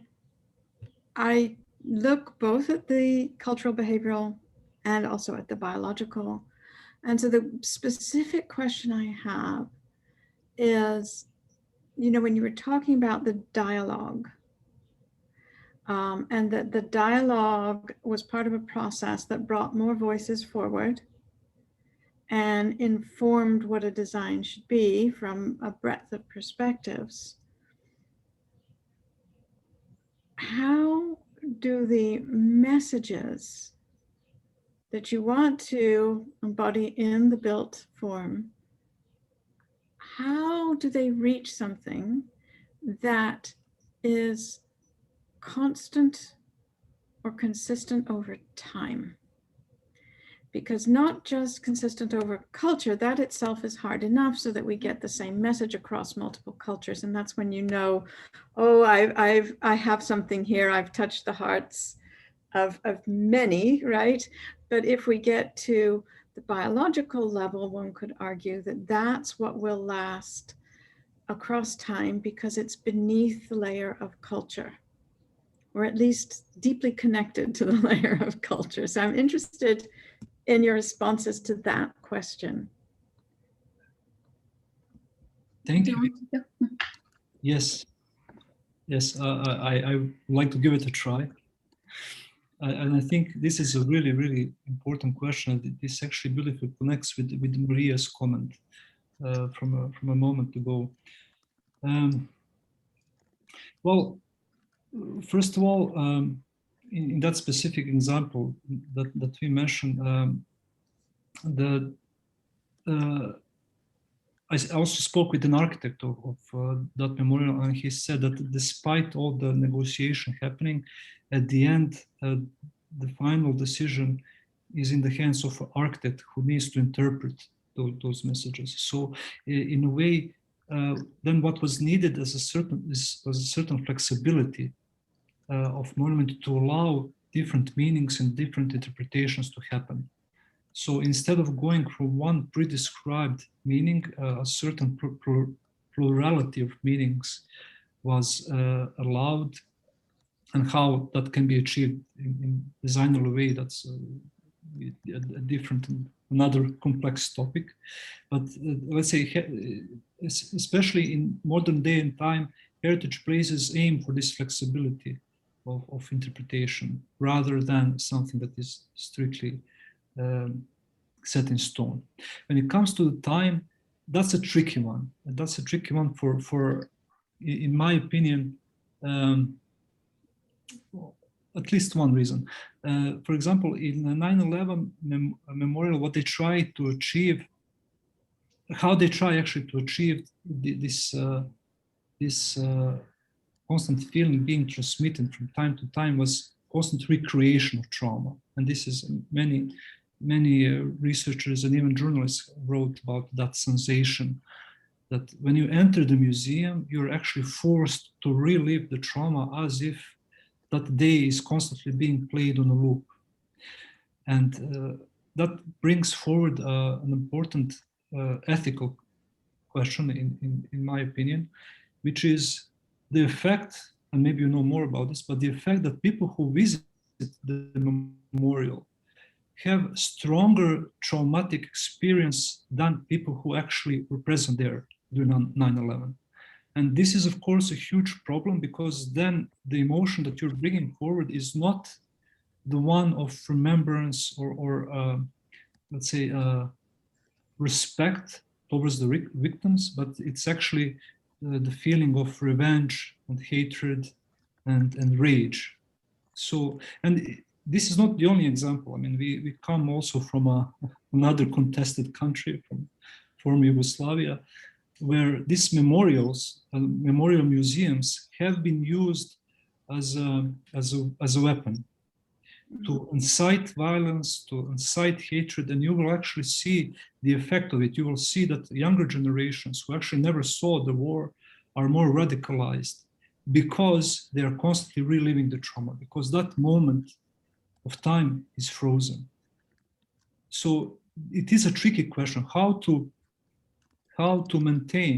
look both at the cultural behavioral and also at the biological. And so the specific question I have is, you know, when you were talking about the dialogue, and that the dialogue was part of a process that brought more voices forward and informed what a design should be from a breadth of perspectives. How do the messages that you want to embody in the built form, how do they reach something that is constant or consistent over time? Because not just consistent over culture, that itself is hard enough so that we get the same message across multiple cultures. And that's when you know, oh, I have something here, I've touched the hearts of many, right? But if we get to the biological level, one could argue that that's what will last across time because it's beneath the layer of culture, or at least deeply connected to the layer of culture. So I'm interested in your responses to that question. Thank you. Yes, I would like to give it a try. And I think this is a really, really important question. This actually beautifully connects with Maria's comment from a moment ago. Well, first of all, in that specific example that we mentioned, I also spoke with an architect of that memorial, and he said that despite all the negotiation happening, at the end, the final decision is in the hands of an architect who needs to interpret those messages. So in a way, then what was needed was a certain flexibility of monument to allow different meanings and different interpretations to happen. So instead of going for one pre-described meaning, a certain plurality of meanings was allowed, and how that can be achieved in designer way, that's a different, another complex topic. But let's say, especially in modern day and time, heritage places aim for this flexibility of interpretation rather than something that is strictly set in stone. When it comes to the time, that's a tricky one. And that's a tricky one for in my opinion, at least one reason. For example, in the 9/11 memorial, what they try to achieve, how they try actually to achieve this constant feeling being transmitted from time to time was constant recreation of trauma. And this is many researchers and even journalists wrote about that sensation, that when you enter the museum, you're actually forced to relive the trauma as if that day is constantly being played on a loop. And that brings forward an important ethical question, in my opinion, which is the effect, and maybe you know more about this, but the effect that people who visit the memorial have stronger traumatic experience than people who actually were present there during 9/11. And this is, of course, a huge problem, because then the emotion that you're bringing forward is not the one of remembrance or let's say, respect towards the victims, but it's actually the feeling of revenge and hatred and rage. So, and this is not the only example. I mean, we come also from another contested country, from former Yugoslavia, where these memorials, memorial museums, have been used as a weapon to incite violence, to incite hatred, and you will actually see the effect of it. You will see that younger generations who actually never saw the war are more radicalized, because they are constantly reliving the trauma, because that moment of time is frozen. So it is a tricky question, how to maintain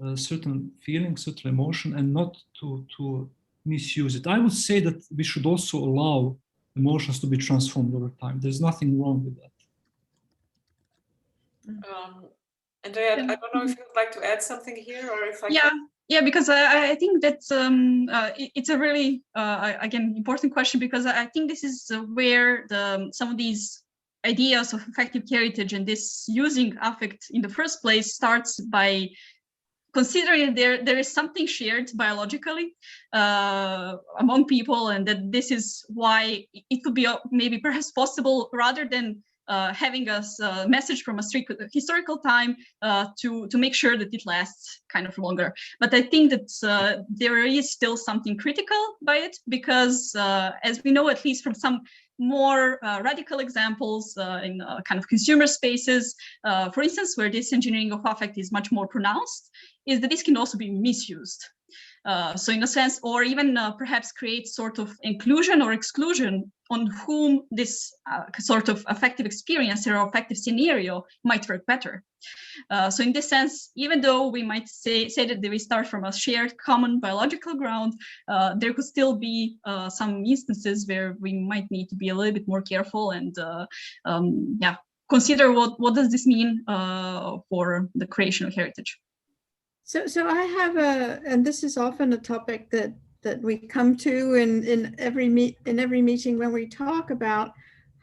a certain feeling, certain emotion, and not to misuse it. I would say that we should also allow emotions to be transformed over time. There's nothing wrong with that. Andrea, I don't know if you'd like to add something here, or if I Yeah, because I think that's it's a really again important question, because I think this is where some of these ideas of affective heritage and this using affect in the first place starts by considering there is something shared biologically among people, and that this is why it could be maybe perhaps possible, rather than having a message from a strict historical time to make sure that it lasts kind of longer. But I think that there is still something critical by it, because as we know, at least from some more radical examples in kind of consumer spaces, for instance, where this engineering of affect is much more pronounced, is that this can also be misused. So in a sense, or even perhaps create sort of inclusion or exclusion on whom this sort of affective experience or affective scenario might work better. So in this sense, even though we might say that we start from a shared common biological ground, there could still be some instances where we might need to be a little bit more careful and consider what does this mean for the creation of heritage. So I have and this is often a topic that we come to in every meeting when we talk about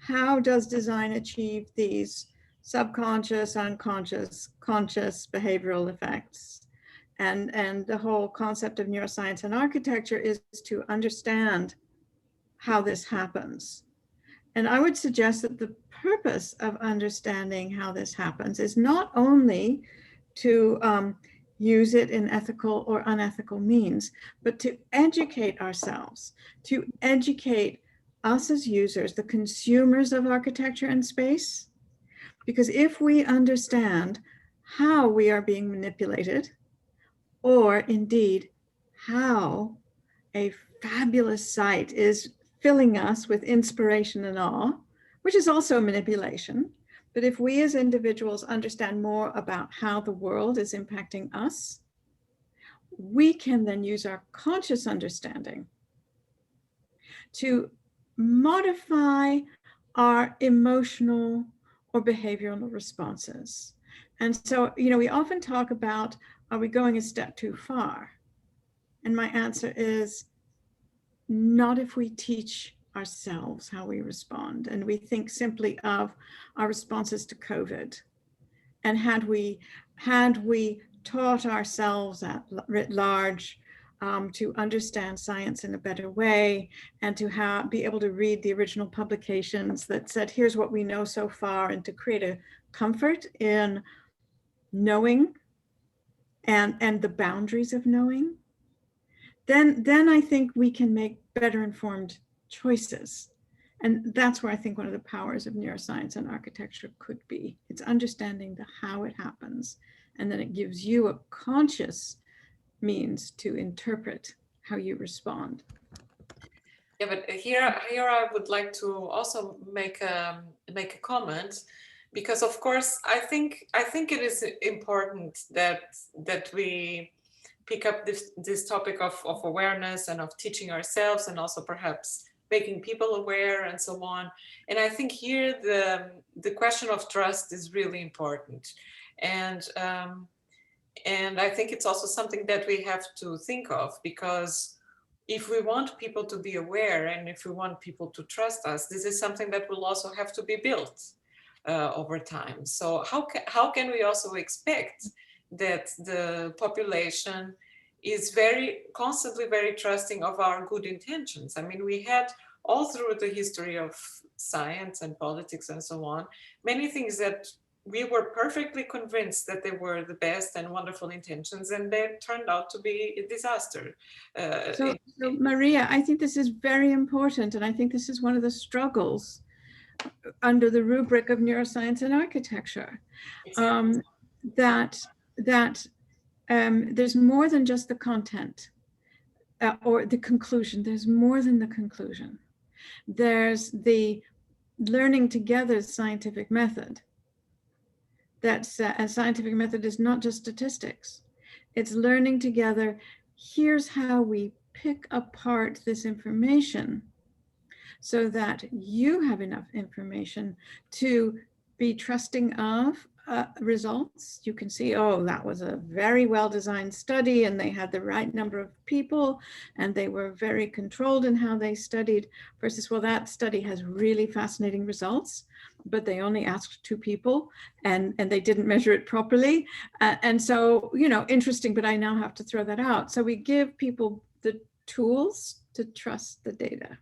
how does design achieve these subconscious, unconscious, conscious behavioral effects. And the whole concept of neuroscience and architecture is to understand how this happens. And I would suggest that the purpose of understanding how this happens is not only to use it in ethical or unethical means, but to educate ourselves, to educate us as users, the consumers of architecture and space. Because if we understand how we are being manipulated, or indeed how a fabulous site is filling us with inspiration and awe, which is also manipulation, but if we as individuals understand more about how the world is impacting us, we can then use our conscious understanding to modify our emotional or behavioral responses. And so, we often talk about, are we going a step too far? And my answer is, not if we teach ourselves how we respond. And we think simply of our responses to COVID. And had we taught ourselves at writ large to understand science in a better way, and to be able to read the original publications that said, here's what we know so far, and to create a comfort in knowing and the boundaries of knowing, then I think we can make better informed choices. And that's where I think one of the powers of neuroscience and architecture could be. It's understanding the how it happens, and then it gives you a conscious means to interpret how you respond. Yeah, but here I would like to also make a comment, because of course I think it is important that we pick up this topic of awareness and of teaching ourselves, and also perhaps making people aware and so on. And I think here the question of trust is really important. And I think it's also something that we have to think of, because if we want people to be aware and if we want people to trust us, this is something that will also have to be built over time. So how can we also expect that the population is constantly very trusting of our good intentions? I mean, we had all through the history of science and politics and so on, many things that we were perfectly convinced that they were the best and wonderful intentions, and they turned out to be a disaster. So Maria, I think this is very important, and I think this is one of the struggles under the rubric of neuroscience and architecture, that there's more than just the content or the conclusion. There's more than the conclusion. There's the learning together scientific method. That's a scientific method is not just statistics. It's learning together. Here's how we pick apart this information so that you have enough information to be trusting of results. You can see, oh, that was a very well-designed study and they had the right number of people and they were very controlled in how they studied, versus, well, that study has really fascinating results, but they only asked 2 people and they didn't measure it properly. And so, you know, interesting, but I now have to throw that out. So we give people the tools to trust the data,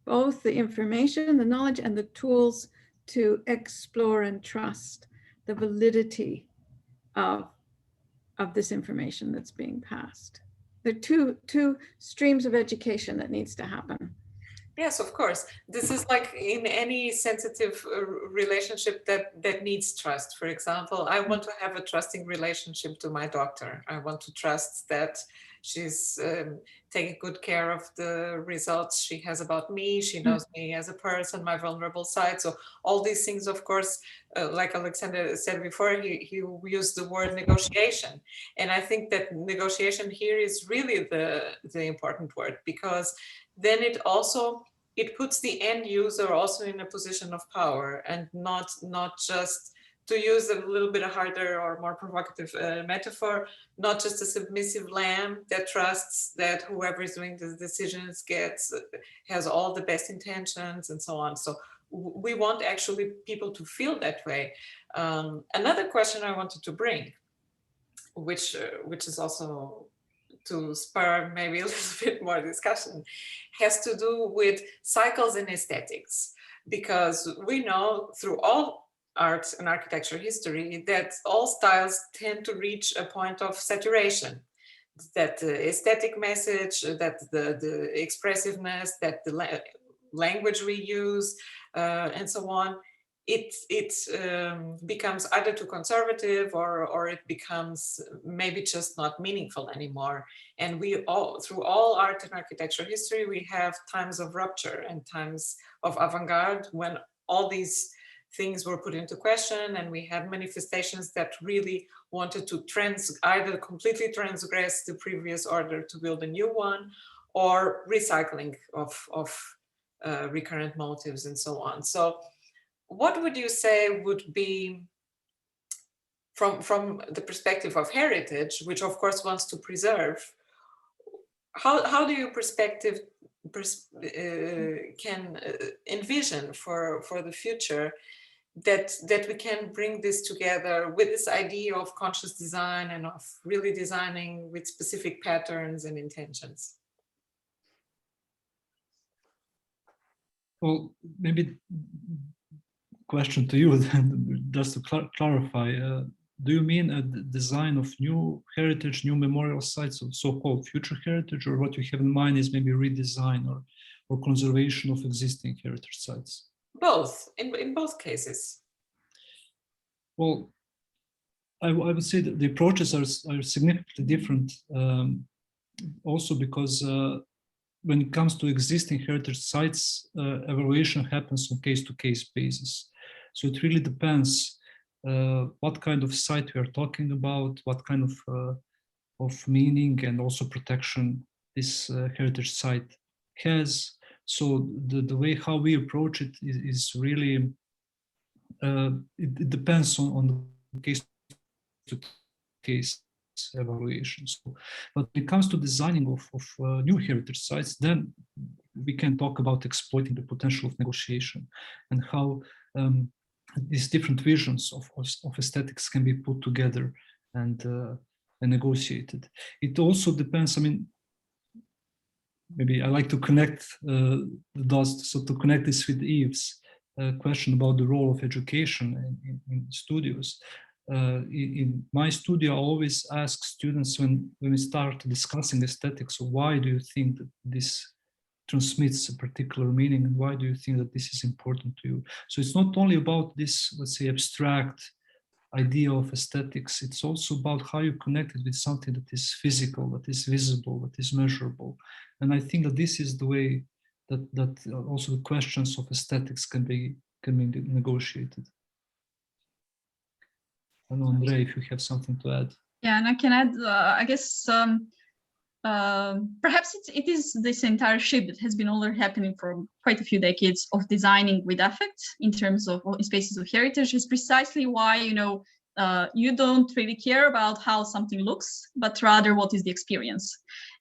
both the information, the knowledge, and the tools to explore and trust the validity of this information that's being passed. There are two streams of education that needs to happen. Yes, of course. This is like in any sensitive relationship that needs trust. For example, I want to have a trusting relationship to my doctor. I want to trust that she's taking good care of the results she has about me. She knows me as a person, my vulnerable side. So all these things, of course, like Aleksandar said before, he used the word negotiation. And I think that negotiation here is really the important word, because then it puts the end user also in a position of power, and not just, to use a little bit harder or more provocative metaphor, not just a submissive lamb that trusts that whoever is doing the decisions has all the best intentions and so on. So we want actually people to feel that way. Another question I wanted to bring, which is also to spur maybe a little bit more discussion, has to do with cycles and aesthetics, because we know through all art and architecture history that all styles tend to reach a point of saturation, that the aesthetic message, that the expressiveness, that the language we use, and so on, it becomes either too conservative or it becomes maybe just not meaningful anymore. And through all art and architecture history, we have times of rupture and times of avant-garde when all these things were put into question, and we had manifestations that really wanted to either completely transgress the previous order to build a new one, or recycling of recurrent motives and so on. So what would you say would be, from the perspective of heritage, which of course wants to preserve, how do you can envision for the future that we can bring this together with this idea of conscious design and of really designing with specific patterns and intentions? Well, maybe question to you then, just to clarify, do you mean a design of new heritage, new memorial sites, of so-called future heritage, or what you have in mind is maybe redesign or conservation of existing heritage sites? Both, in both cases. Well, I would say that the approaches are significantly different, also because when it comes to existing heritage sites, evaluation happens on case-to-case basis. So it really depends what kind of site we are talking about, what kind of meaning and also protection this heritage site has. So the way how we approach it is really, it depends on the case to case evaluation. So, but when it comes to designing of new heritage sites, then we can talk about exploiting the potential of negotiation and how these different visions of aesthetics can be put together and negotiated. It also depends, I mean, maybe I like to connect the dots, so to connect this with Eve's question about the role of education in studios. In my studio, I always ask students when we start discussing aesthetics, so why do you think that this transmits a particular meaning, and why do you think that this is important to you? So it's not only about this, let's say, abstract idea of aesthetics, it's also about how you connect it with something that is physical, that is visible, that is measurable. And I think that this is the way that also the questions of aesthetics can be negotiated. I don't know, Andrea, if you have something to add. Yeah, and I can add, I guess, perhaps it is this entire shift that has been already happening for quite a few decades of designing with affect in terms of spaces of heritage is precisely why, you know, you don't really care about how something looks, but rather what is the experience.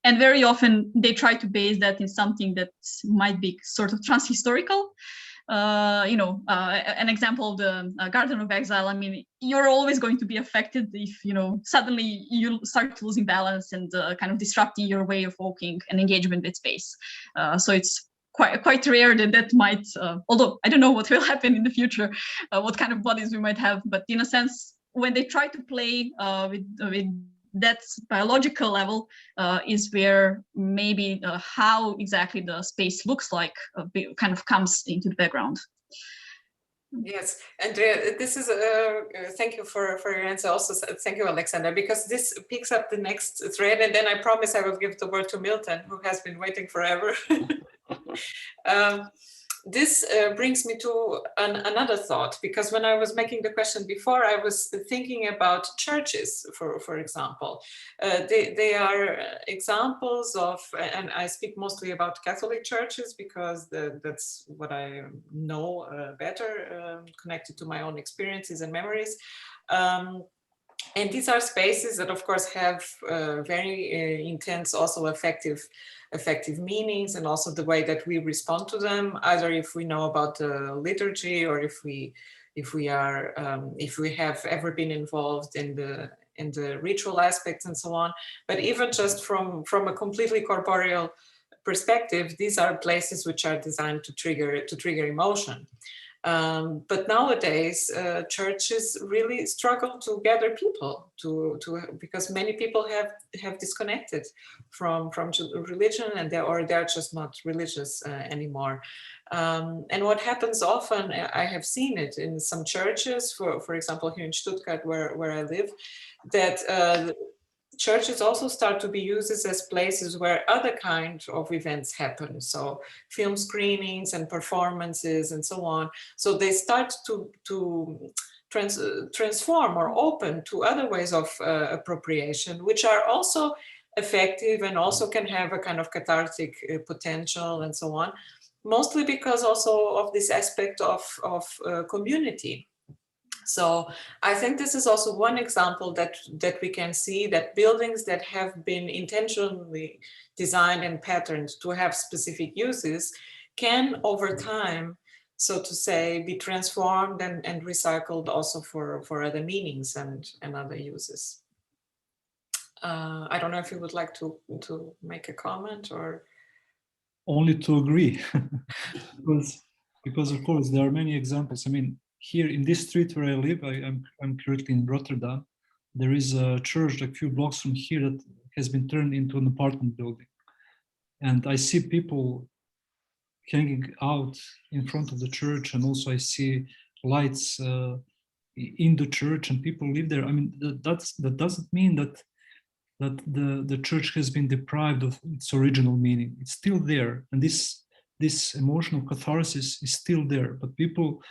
And very often they try to base that in something that might be sort of transhistorical. An example of the Garden of Exile, I mean, you're always going to be affected if, you know, suddenly you start losing balance and kind of disrupting your way of walking and engagement with space. So it's quite rare that might, although I don't know what will happen in the future, what kind of bodies we might have, but in a sense, when they try to play with that biological level is where maybe how exactly the space looks like kind of comes into the background. Yes, Andrea, this is thank you for your answer. Also, thank you, Aleksandar, because this picks up the next thread, and then I promise I will give the word to Milton, who has been waiting forever. This brings me to another thought, because when I was making the question before, I was thinking about churches, for example. They are examples of, and I speak mostly about Catholic churches because that's what I know better, connected to my own experiences and memories. And these are spaces that, of course, have very intense, also effective meanings, and also the way that we respond to them, either if we know about the liturgy or if we have ever been involved in the ritual aspects and so on. But even just from a completely corporeal perspective, these are places which are designed to trigger emotion. But nowadays, churches really struggle to gather people because many people have disconnected from religion, and they're just not religious anymore. And what happens often, I have seen it in some churches, for example, here in Stuttgart, where I live, that churches also start to be used as places where other kinds of events happen. So film screenings and performances and so on. So they start to transform or open to other ways of appropriation, which are also effective and also can have a kind of cathartic potential and so on. Mostly because also of this aspect of community. So I think this is also one example that we can see, that buildings that have been intentionally designed and patterned to have specific uses can over time, so to say, be transformed and recycled also for other meanings and other uses. I don't know if you would like to make a comment or... Only to agree, because of course there are many examples. I mean, here in this street where I live, I'm currently in Rotterdam. There is a church a few blocks from here that has been turned into an apartment building. And I see people hanging out in front of the church, and also I see lights in the church, and people live there. I mean, that doesn't mean that the church has been deprived of its original meaning. It's still there, and this emotional catharsis is still there, but people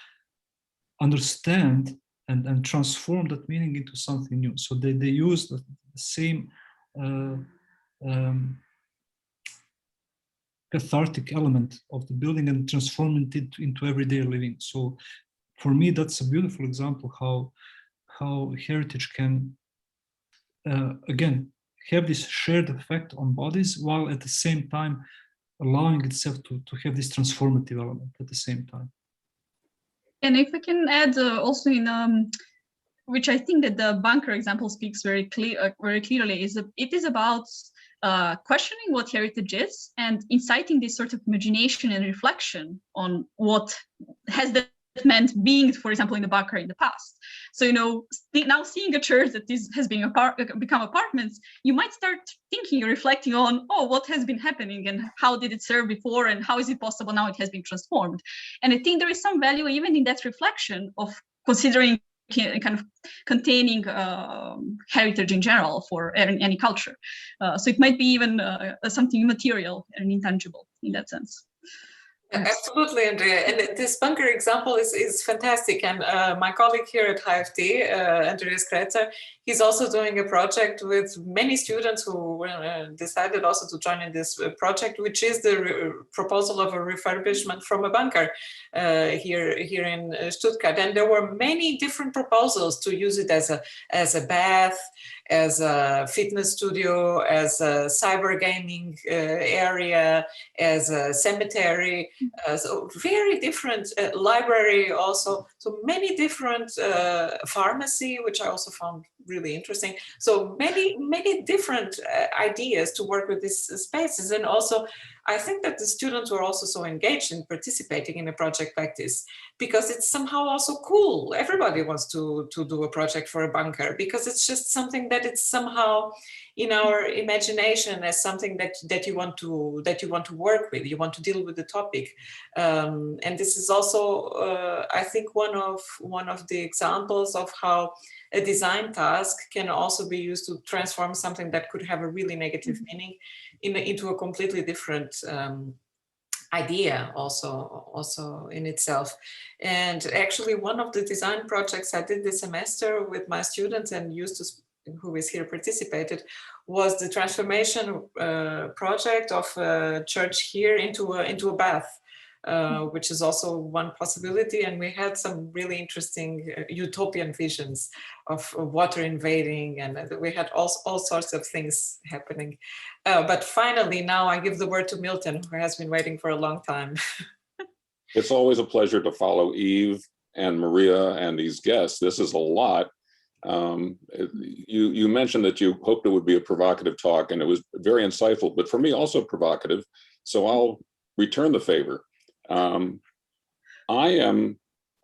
understand and transform that meaning into something new. So they use the same cathartic element of the building and transforming it into everyday living. So for me, that's a beautiful example how heritage can, again, have this shared effect on bodies, while at the same time allowing itself to have this transformative element at the same time. And if I can add also in which I think that the bunker example speaks very clearly, it is about questioning what heritage is and inciting this sort of imagination and reflection on what has that meant being, for example, in the bunker in the past. So, you know, now seeing a church that has been become apartments, you might start thinking or reflecting on, oh, what has been happening and how did it serve before and how is it possible now it has been transformed? And I think there is some value even in that reflection of considering kind of containing heritage in general for any culture. So it might be even something immaterial and intangible in that sense. Absolutely, Andrea. And this bunker example is fantastic. And my colleague here at HFT, Andrea Jelić, he's also doing a project with many students who decided also to join in this project, which is the proposal of a refurbishment from a bunker here in Stuttgart. And there were many different proposals to use it as a bath, as a fitness studio, as a cyber gaming area, as a cemetery. So very different library also. So many different pharmacy, which I also found really interesting. So many different ideas to work with these spaces. And also, I think that the students were also so engaged in participating in a project like this, because it's somehow also cool. Everybody wants to do a project for a bunker, because it's just something that it's somehow in our imagination as something that you want to work with, you want to deal with the topic. And this is also, I think, one of the examples of how a design task can also be used to transform something that could have a really negative meaning into a completely different idea also in itself. And actually, one of the design projects I did this semester with my students and who is here participated was the transformation project of a church here into a bath. Which is also one possibility. And we had some really interesting utopian visions of water invading, and we had all sorts of things happening. But finally, now I give the word to Milton, who has been waiting for a long time. It's always a pleasure to follow Eve and Maria and these guests. This is a lot. You mentioned that you hoped it would be a provocative talk, and it was very insightful, but for me also provocative. So I'll return the favor. I am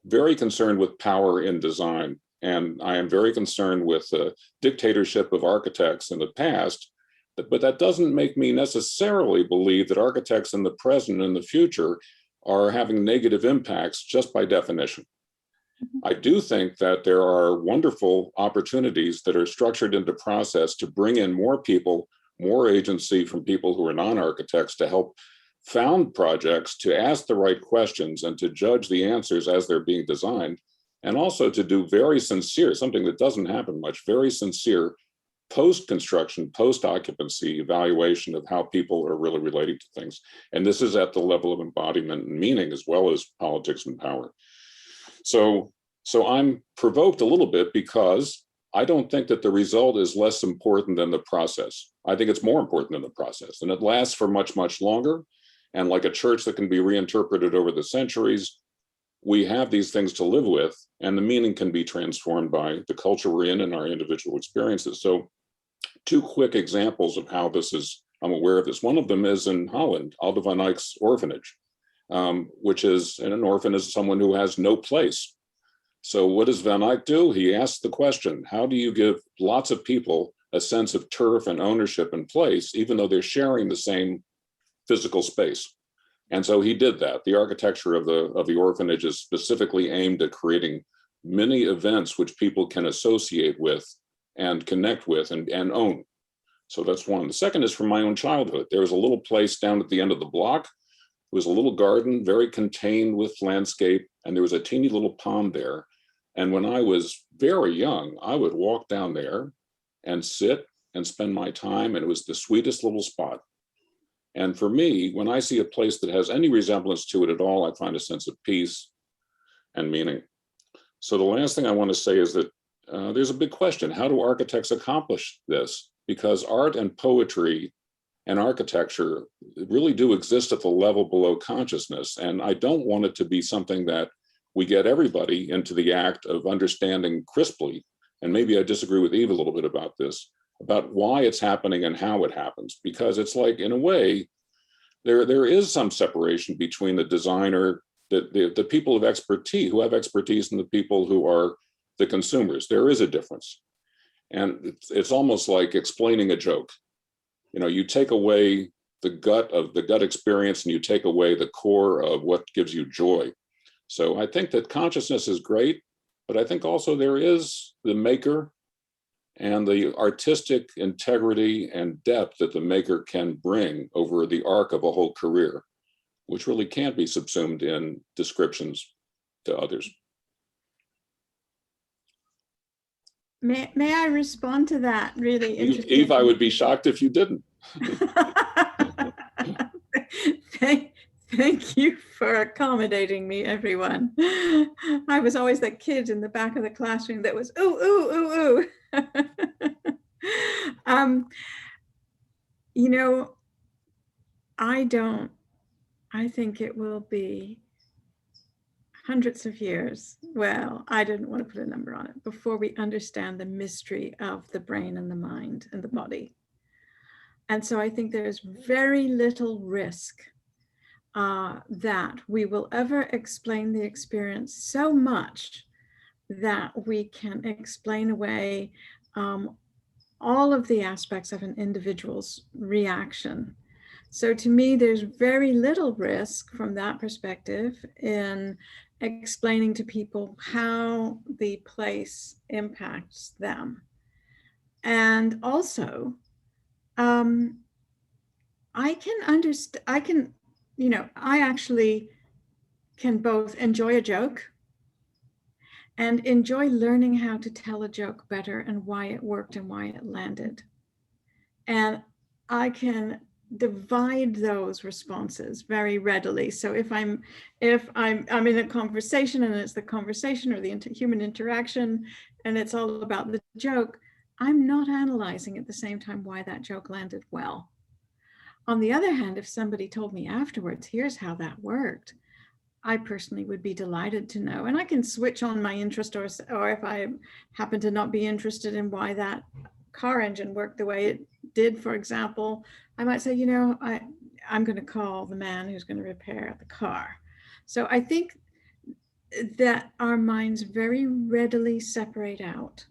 very concerned with power in design, and I am very concerned with the dictatorship of architects in the past, but that doesn't make me necessarily believe that architects in the present and the future are having negative impacts just by definition. I do think that there are wonderful opportunities that are structured into process to bring in more people, more agency from people who are non-architects to help found projects, to ask the right questions and to judge the answers as they're being designed, and also to do very sincere, something that doesn't happen much, very sincere post-construction, post-occupancy evaluation of how people are really relating to things. And this is at the level of embodiment and meaning, as well as politics and power. So I'm provoked a little bit, because I don't think that the result is less important than the process. I think it's more important than the process, and it lasts for much, much longer. And like a church that can be reinterpreted over the centuries, we have these things to live with, and the meaning can be transformed by the culture we're in and our individual experiences. So 2 quick examples of how this is, I'm aware of this. One of them is in Holland, Aldo van Eyck's orphanage, which is, and an orphan is someone who has no place. So what does Van Eyck do? He asks the question, how do you give lots of people a sense of turf and ownership and place, even though they're sharing the same physical space? And so he did that. The architecture of the orphanage is specifically aimed at creating many events which people can associate with and connect with and own. So that's one. The second is from my own childhood. There was a little place down at the end of the block. It was a little garden, very contained with landscape, and there was a teeny little pond there. And when I was very young, I would walk down there and sit and spend my time, and it was the sweetest little spot. And for me, when I see a place that has any resemblance to it at all, I find a sense of peace and meaning. So the last thing I want to say is that there's a big question. How do architects accomplish this? Because art and poetry and architecture really do exist at the level below consciousness. And I don't want it to be something that we get everybody into the act of understanding crisply. And maybe I disagree with Eve a little bit about this, about why it's happening and how it happens. Because it's like, in a way, there is some separation between the designer, the people of expertise who have expertise, and the people who are the consumers. There is a difference. And it's almost like explaining a joke. You know, you take away the gut experience, and you take away the core of what gives you joy. So I think that consciousness is great, but I think also there is the maker and the artistic integrity and depth that the maker can bring over the arc of a whole career, which really can't be subsumed in descriptions to others. May I respond to that? Really interesting. Eve, I would be shocked if you didn't. Thank you for accommodating me, everyone. I was always that kid in the back of the classroom that was, ooh, ooh, ooh, ooh. You know, I think it will be hundreds of years, well, I didn't want to put a number on it, before we understand the mystery of the brain and the mind and the body. And so I think there's very little risk that we will ever explain the experience so much that we can explain away all of the aspects of an individual's reaction. So to me, there's very little risk from that perspective in explaining to people how the place impacts them. And also, I can understand, I actually can both enjoy a joke and enjoy learning how to tell a joke better and why it worked and why it landed. And I can divide those responses very readily. So if I'm in a conversation and it's the conversation or the human interaction and it's all about the joke, I'm not analyzing at the same time why that joke landed well. On the other hand, if somebody told me afterwards, here's how that worked, I personally would be delighted to know. And I can switch on my interest, or if I happen to not be interested in why that car engine worked the way it did, for example, I might say, I'm going to call the man who's going to repair the car. So I think that our minds very readily separate out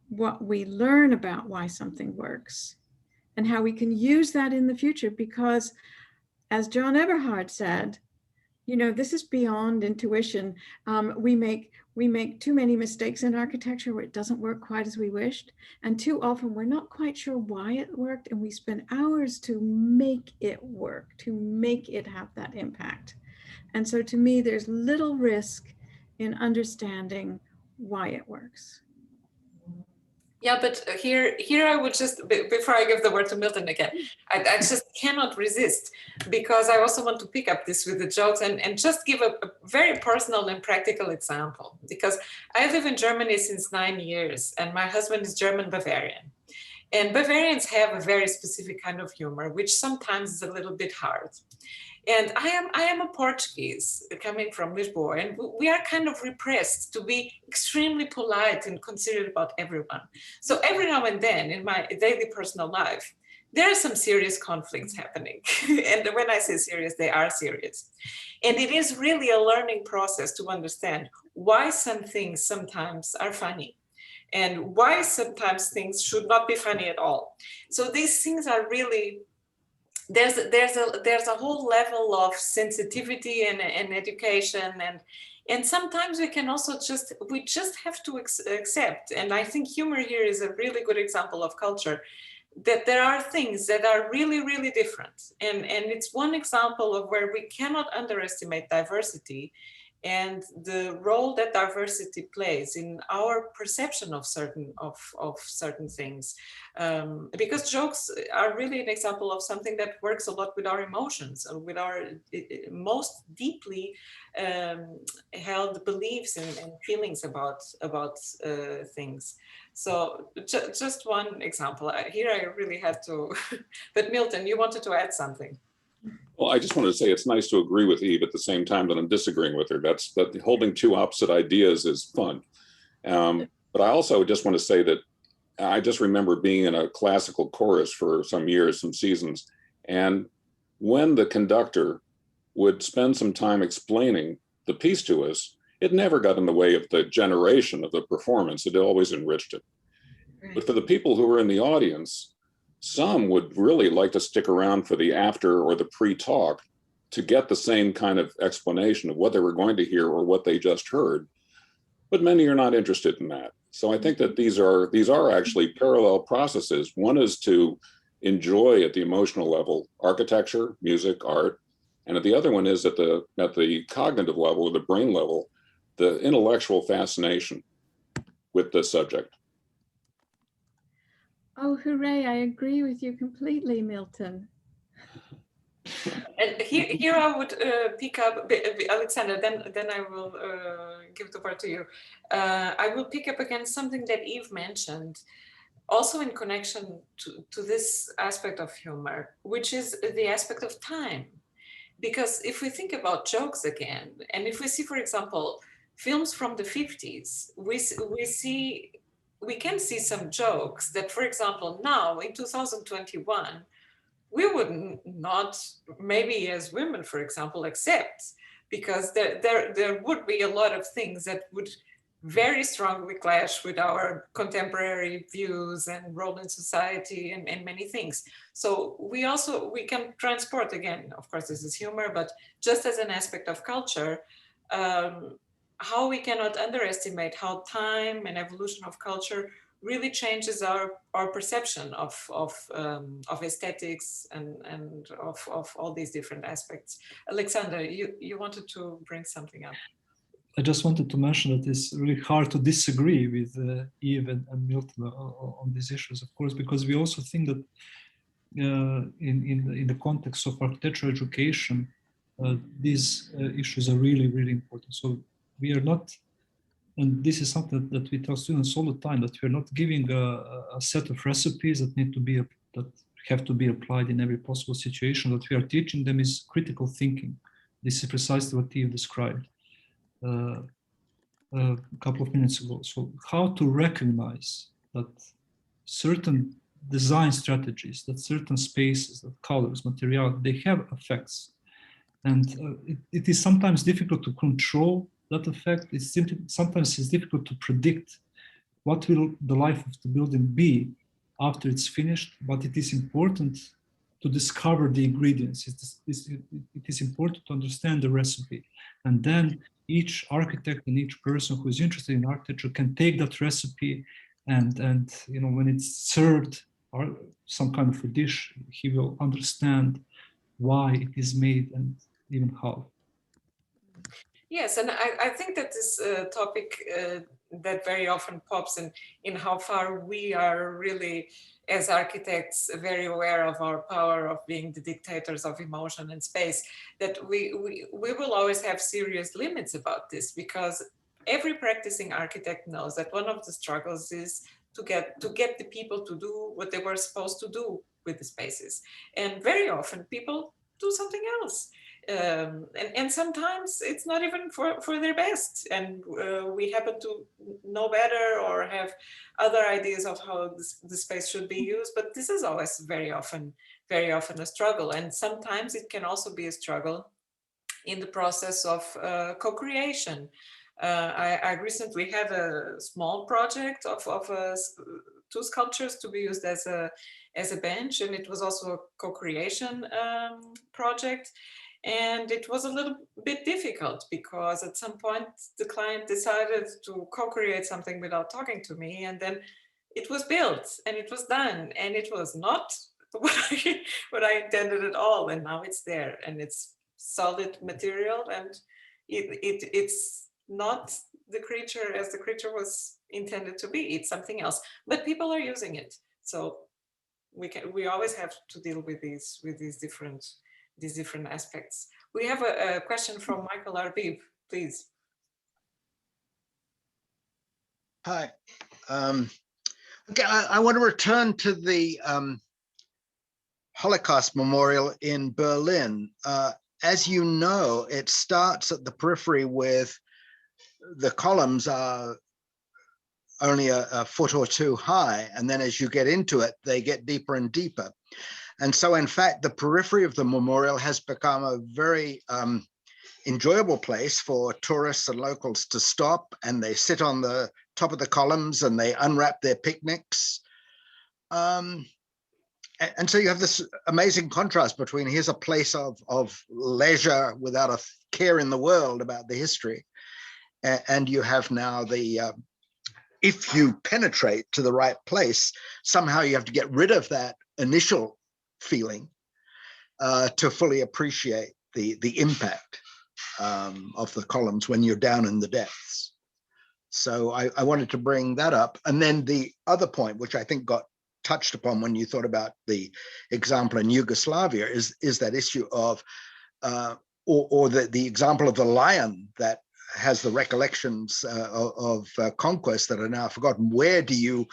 what we learn about why something works and how we can use that in the future, because as John Eberhard said, this is beyond intuition. We make too many mistakes in architecture where it doesn't work quite as we wished. And too often we're not quite sure why it worked. And we spend hours to make it work, to make it have that impact. And so to me, there's little risk in understanding why it works. Yeah, but here I would just, before I give the word to Milton again, I just cannot resist, because I also want to pick up this with the jokes and just give a very personal and practical example, because I live in Germany since 9 years and my husband is German Bavarian. And Bavarians have a very specific kind of humor, which sometimes is a little bit hard. And I am a Portuguese coming from Lisboa, and we are kind of repressed to be extremely polite and considerate about everyone. So every now and then in my daily personal life, there are some serious conflicts happening. And when I say serious, they are serious. And it is really a learning process to understand why some things sometimes are funny and why sometimes things should not be funny at all. So these things are really, there's a whole level of sensitivity and education, and sometimes we can also just have to accept. And I think humor here is a really good example of culture, that there are things that are really, really different. And it's one example of where we cannot underestimate diversity and the role that diversity plays in our perception of certain things. Because jokes are really an example of something that works a lot with our emotions, with our most deeply held beliefs and feelings about things. So just one example. Here I really had to, but Milton, you wanted to add something. Well, I just wanted to say it's nice to agree with Eve at the same time that I'm disagreeing with her. That holding two opposite ideas is fun. But I also just want to say that I just remember being in a classical chorus for some years, some seasons, and when the conductor would spend some time explaining the piece to us, it never got in the way of the generation of the performance. It always enriched it. Right. But for the people who were in the audience, some would really like to stick around for the after or the pre-talk to get the same kind of explanation of what they were going to hear or what they just heard. But many are not interested in that. So I think that these are actually parallel processes. One is to enjoy at the emotional level architecture, music, art, and the other one is at the cognitive level or the brain level, the intellectual fascination with the subject. Oh, hooray, I agree with you completely, Milton. And here I would pick up, Aleksandar, then I will give the word to you. I will pick up again something that Eve mentioned, also in connection to this aspect of humor, which is the aspect of time. Because if we think about jokes again, and if we see, for example, films from the 50s, we can see some jokes that, for example, now in 2021, we would not, maybe as women, for example, accept, because there would be a lot of things that would very strongly clash with our contemporary views and role in society and many things. So we can transport, again, of course, this is humor, but just as an aspect of culture, how we cannot underestimate how time and evolution of culture really changes our perception of aesthetics and of all these different aspects. Aleksandar, you wanted to bring something up. I just wanted to mention that it's really hard to disagree with Eve and Milton on these issues, of course, because we also think that in the context of architectural education, these issues are really, really important. So we are not, and this is something that we tell students all the time, that we're not giving a set of recipes that that have to be applied in every possible situation. What we are teaching them is critical thinking. This is precisely what Eve described a couple of minutes ago. So how to recognize that certain design strategies, that certain spaces, that colors, material, they have effects. And it is sometimes difficult to control that effect. Sometimes it's difficult to predict what will the life of the building be after it's finished, but it is important to discover the ingredients. It is important to understand the recipe. And then each architect and each person who is interested in architecture can take that recipe and when it's served or some kind of a dish, he will understand why it is made and even how. Yes, and I think that this topic that very often pops in how far we are really, as architects, very aware of our power of being the dictators of emotion and space, that we will always have serious limits about this, because every practicing architect knows that one of the struggles is to get the people to do what they were supposed to do with the spaces. And very often people do something else. And sometimes it's not even for their best, and we happen to know better or have other ideas of how the space should be used, but this is always very often a struggle. And sometimes it can also be a struggle in the process of co-creation. I recently had a small project of two sculptures to be used as a bench, and it was also a co-creation project. And it was a little bit difficult because at some point the client decided to co-create something without talking to me, and then it was built and it was done, and it was not what I intended at all. And now it's there, and it's solid material, and it's not the creature as the creature was intended to be. It's something else, but people are using it. So we always have to deal with these different aspects. We have a question from Michael Arbib, please. Hi. Okay, I want to return to the Holocaust Memorial in Berlin. As you know, it starts at the periphery with the columns are only a foot or two high, and then as you get into it, they get deeper and deeper. And so, in fact, the periphery of the memorial has become a very enjoyable place for tourists and locals to stop, and they sit on the top of the columns and they unwrap their picnics. And so you have this amazing contrast between here's a place of leisure without a care in the world about the history, and you have now the, if you penetrate to the right place, somehow you have to get rid of that initial feeling to fully appreciate the impact of the columns when you're down in the depths. So I wanted to bring that up. And then the other point, which I think got touched upon when you thought about the example in Yugoslavia, is that issue of, or the example of the lion that has the recollections of conquest that are now forgotten. Where do you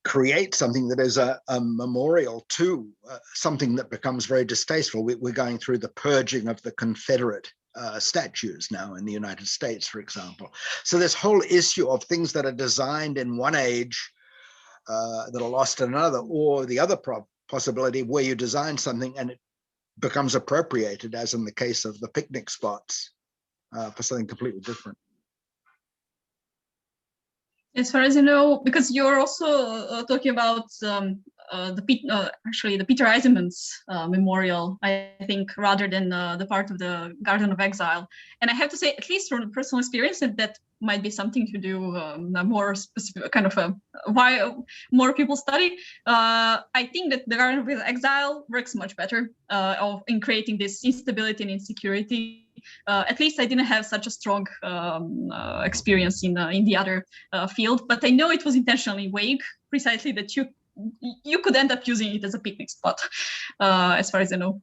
create something that is a memorial to something that becomes very distasteful? We're going through the purging of the Confederate statues now in the United States, for example. So this whole issue of things that are designed in one age that are lost in another, or the other possibility where you design something and it becomes appropriated, as in the case of the picnic spots, for something completely different. As far as I know, because you're also talking about actually the Peter Eisenman's memorial, I think, rather than the part of the Garden of Exile. And I have to say, at least from personal experience, that might be something to do a more specific kind of why more people study. I think that the Garden of Exile works much better in creating this instability and insecurity. At least I didn't have such a strong experience in the other field, but I know it was intentionally vague, precisely that you could end up using it as a picnic spot, as far as I know,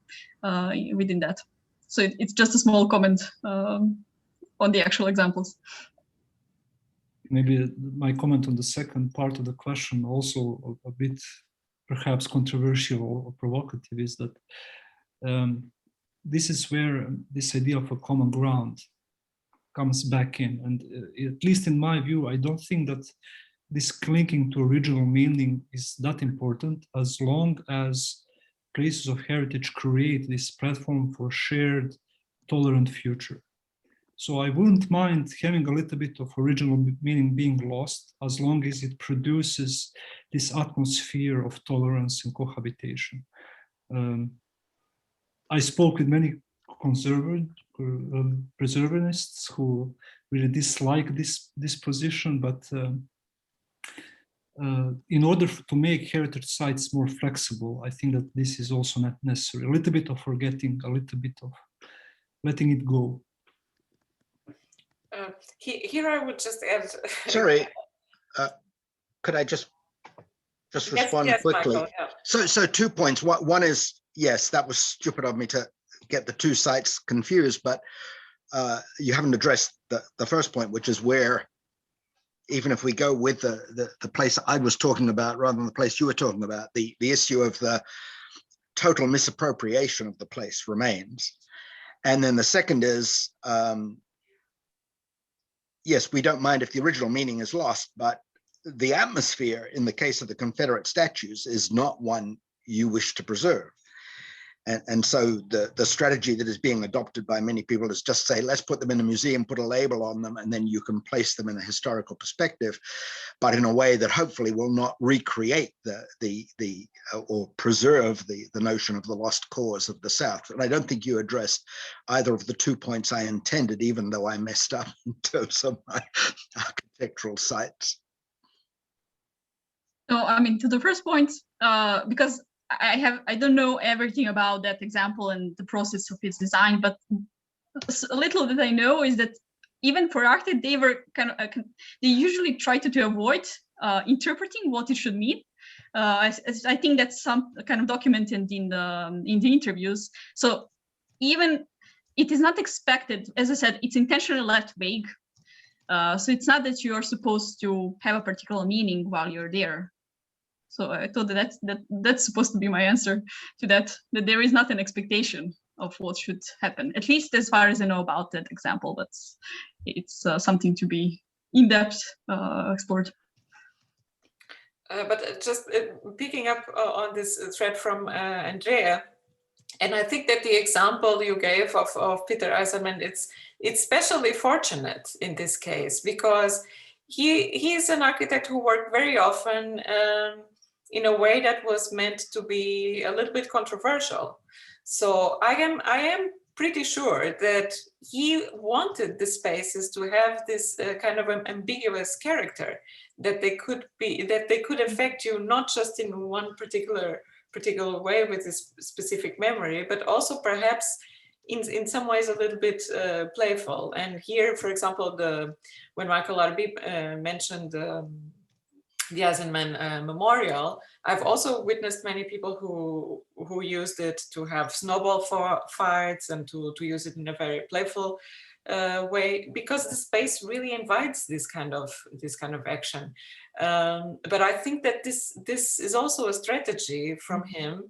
within that. So it's just a small comment on the actual examples. Maybe my comment on the second part of the question, also a bit perhaps controversial or provocative, is that this is where this idea of a common ground comes back in. And at least in my view, I don't think that this clinging to original meaning is that important, as long as places of heritage create this platform for shared, tolerant future. So I wouldn't mind having a little bit of original meaning being lost, as long as it produces this atmosphere of tolerance and cohabitation. I spoke with many preservationists who really dislike this position, but in order to make heritage sites more flexible, I think that this is also not necessary. A little bit of forgetting, a little bit of letting it go. Here I would just add. Sorry, could I just respond quickly? Michael, yeah. So 2 points. One is, yes, that was stupid of me to get the two sites confused, but you haven't addressed the first point, which is where, even if we go with the place I was talking about rather than the place you were talking about, the issue of the total misappropriation of the place remains. And then the second is, yes, we don't mind if the original meaning is lost, but the atmosphere in the case of the Confederate statues is not one you wish to preserve. And so the strategy that is being adopted by many people is just say, let's put them in a museum, put a label on them, and then you can place them in a historical perspective, but in a way that hopefully will not recreate or preserve the notion of the lost cause of the South. And I don't think you addressed either of the 2 points I intended, even though I messed up in terms of my architectural sites. No, I mean, to the first point, because I don't know everything about that example and the process of its design, but a little that I know is that even for architects, they were they usually try to avoid interpreting what it should mean. I think that's some kind of documented in the interviews. So even it is not expected, as I said, it's intentionally left vague. So it's not that you are supposed to have a particular meaning while you're there. So I thought that's supposed to be my answer to that there is not an expectation of what should happen, at least as far as I know about that example, but it's something to be in-depth explored. But just picking up on this thread from Andrea, and I think that the example you gave of Peter Eisenman, it's especially fortunate in this case, because he is an architect who worked very often in a way that was meant to be a little bit controversial. So I am pretty sure that he wanted the spaces to have this kind of an ambiguous character, that they could affect you not just in one particular way with this specific memory, but also perhaps in some ways a little bit playful. And here, for example, when Michael Arbi mentioned the Eisenman memorial, I've also witnessed many people who used it to have snowball fights and to use it in a very playful way, because the space really invites this kind of action. But I think that this is also a strategy from him,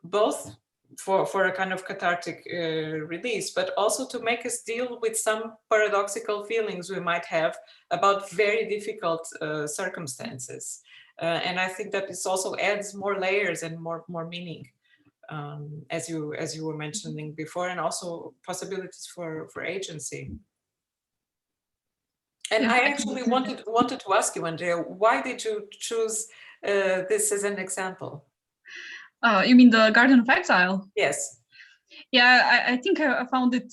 both for a kind of cathartic release, but also to make us deal with some paradoxical feelings we might have about very difficult circumstances. And I think that this also adds more layers and more meaning, as you were mentioning before, and also possibilities for agency. And I actually wanted to ask you, Andrea, why did you choose this as an example? You mean the Garden of Exile? Yes. Yeah, I think I found it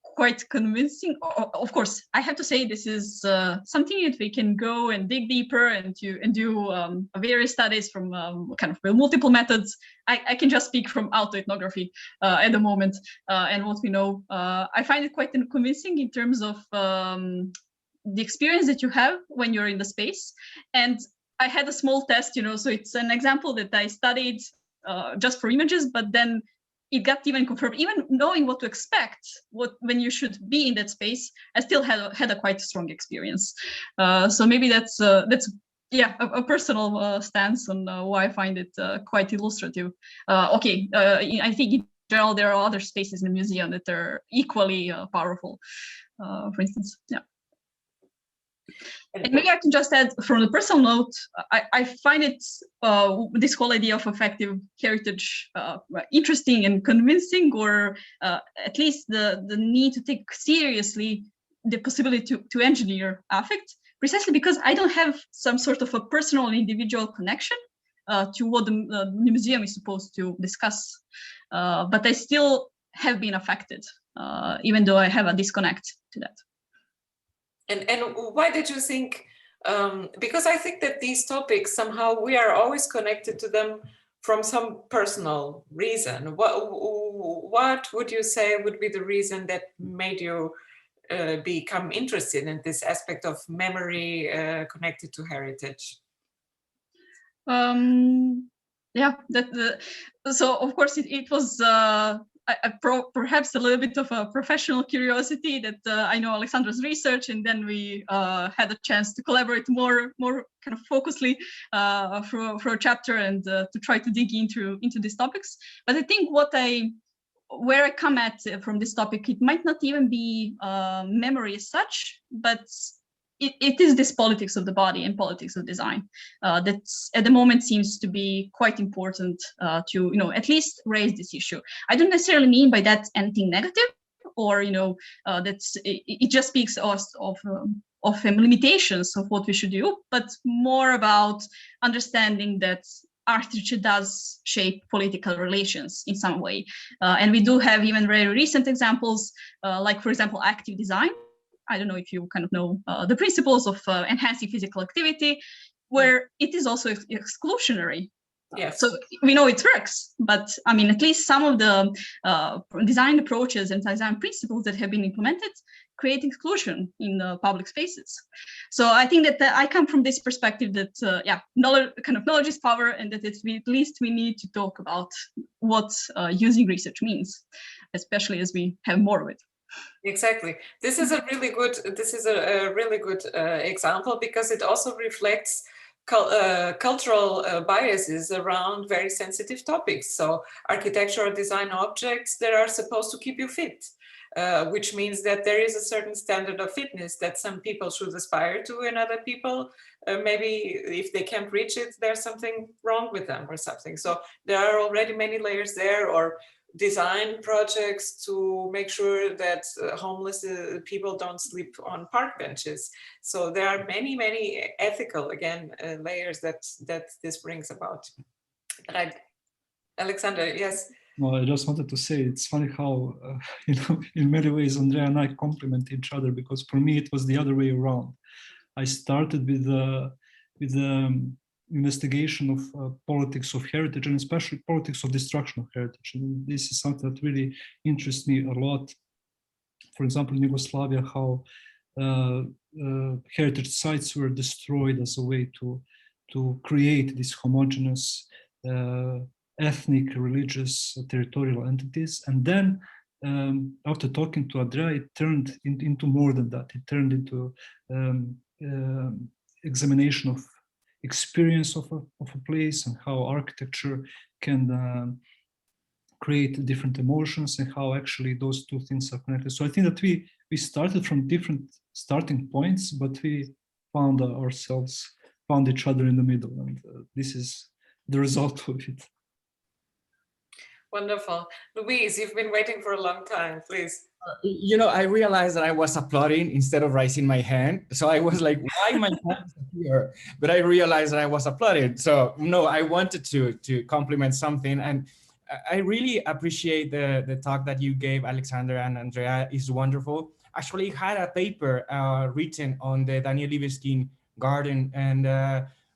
quite convincing. Of course, I have to say this is something that we can go and dig deeper and do various studies from kind of multiple methods. I can just speak from autoethnography at the moment and what we know. I find it quite convincing in terms of the experience that you have when you're in the space. And I had a small test, so it's an example that I studied just for images, but then it got even confirmed. Even knowing what to expect, when you should be in that space, I still had a quite strong experience. So maybe that's a personal stance on why I find it quite illustrative. I think in general there are other spaces in the museum that are equally powerful. For instance, yeah. And maybe I can just add from the personal note, I find it, this whole idea of affective heritage interesting and convincing, or at least the need to take seriously the possibility to engineer affect, precisely because I don't have some sort of a personal and individual connection to what the museum is supposed to discuss. But I still have been affected, even though I have a disconnect to that. And why did you think, because I think that these topics, somehow we are always connected to them from some personal reason. What would you say would be the reason that made you become interested in this aspect of memory connected to heritage? So of course it was perhaps a little bit of a professional curiosity that I know Aleksandar's research, and then we had a chance to collaborate more kind of focusedly for a chapter and to try to dig into these topics. But I think where I come at from this topic, it might not even be memory as such, but it is this politics of the body and politics of design that at the moment seems to be quite important to at least raise this issue. I don't necessarily mean by that anything negative, or that it just speaks of limitations of what we should do, but more about understanding that architecture does shape political relations in some way. And we do have even very recent examples, like, for example, active design. I don't know if you kind of know the principles of enhancing physical activity, where it is also exclusionary. Yes. So we know it works, but I mean, at least some of the design approaches and design principles that have been implemented create exclusion in public spaces. So I think that I come from this perspective that, knowledge is power, and that at least we need to talk about what using research means, especially as we have more of it. Exactly. This is a really good. This is a really good example, because it also reflects cultural biases around very sensitive topics. So architectural design objects that are supposed to keep you fit, which means that there is a certain standard of fitness that some people should aspire to, and other people, maybe if they can't reach it, there's something wrong with them or something. So there are already many layers there, or design projects to make sure that homeless people don't sleep on park benches. So there are many, many ethical, again, layers that this brings about. But Aleksandar, yes? Well, I just wanted to say, it's funny how, in many ways, Andrea and I complement each other, because for me, it was the other way around. I started with the investigation of politics of heritage, and especially politics of destruction of heritage. And this is something that really interests me a lot. For example, in Yugoslavia, how heritage sites were destroyed as a way to create these homogeneous ethnic, religious, territorial entities. And then after talking to Andrea, it turned into more than that. It turned into examination of experience of a place, and how architecture can create different emotions, and how actually those two things are connected. So I think that we started from different starting points, but we found each other in the middle, and this is the result of it. Wonderful. Louise, you've been waiting for a long time, please. I realized that I was applauding instead of raising my hand. So I was like, why my hand is here? But I realized that I was applauding. So no, I wanted to compliment something. And I really appreciate the talk that you gave, Aleksandar and Andrea. Is wonderful. Actually, I had a paper written on the Daniel Libeskind garden. And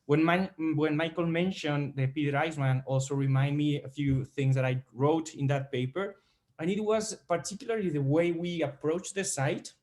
when Michael mentioned the Peter Eisman, also remind me a few things that I wrote in that paper. And it was particularly the way we approach the site.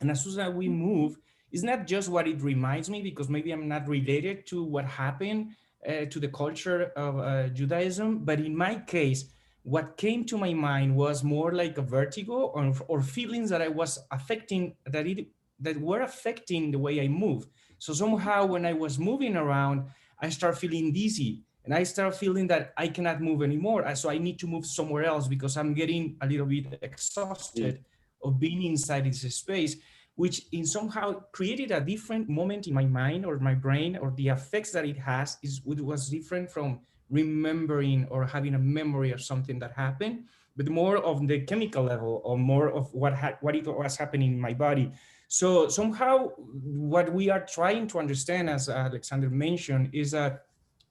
And as soon as we move, it's not just what it reminds me, because maybe I'm not related to what happened to the culture of Judaism. But in my case, what came to my mind was more like a vertigo or feelings that I was affecting, that were affecting the way I move. So somehow when I was moving around, I start feeling dizzy. And I start feeling that I cannot move anymore. So I need to move somewhere else, because I'm getting a little bit exhausted of being inside this space, which in somehow created a different moment in my mind or my brain, or the effects that it has was different from remembering or having a memory of something that happened, but more of the chemical level, or more of what it was happening in my body. So somehow what we are trying to understand, as Aleksandar mentioned, is that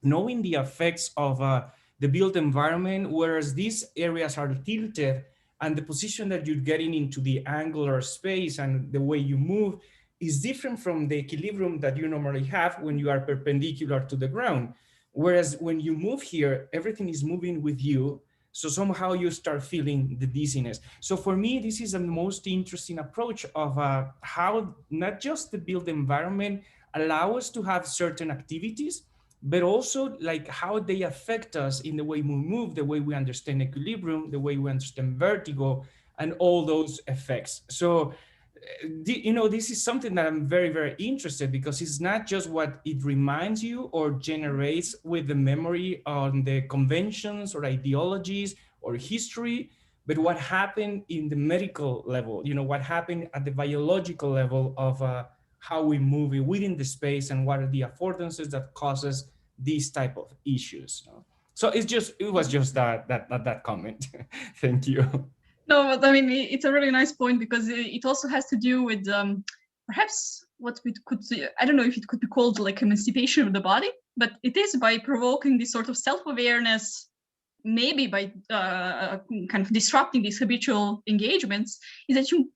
knowing the effects of the built environment, whereas these areas are tilted, and the position that you're getting into the angular space and the way you move is different from the equilibrium that you normally have when you are perpendicular to the ground. Whereas when you move here, everything is moving with you. So somehow you start feeling the dizziness. So for me, this is the most interesting approach of how not just the built environment allow us to have certain activities, but also like how they affect us in the way we move, the way we understand equilibrium, the way we understand vertigo, and all those effects. So, this is something that I'm very, very interested, because it's not just what it reminds you or generates with the memory on the conventions or ideologies or history, but what happened in the medical level, what happened at the biological level of how we move within the space, and what are the affordances that causes these type of issues. So it was just that comment. Thank you. No, but I mean, it's a really nice point, because it also has to do with perhaps what we could, I don't know if it could be called like emancipation of the body, but it is by provoking this sort of self-awareness, maybe by kind of disrupting these habitual engagements, is that you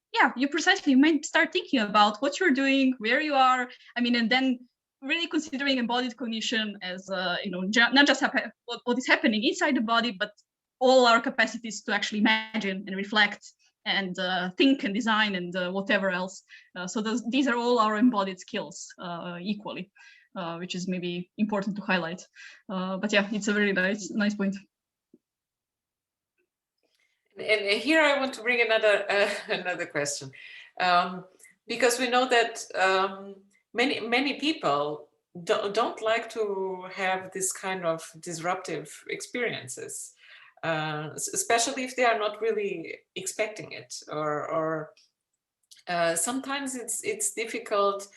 might start thinking about what you're doing, where you are. I mean, and then really considering embodied cognition as not just what is happening inside the body, but all our capacities to actually imagine and reflect and think and design and whatever else. So these are all our embodied skills equally, which is maybe important to highlight. But yeah, it's a very nice point. And here I want to bring another question, because we know that many people don't like to have this kind of disruptive experiences, especially if they are not really expecting it, or sometimes it's difficult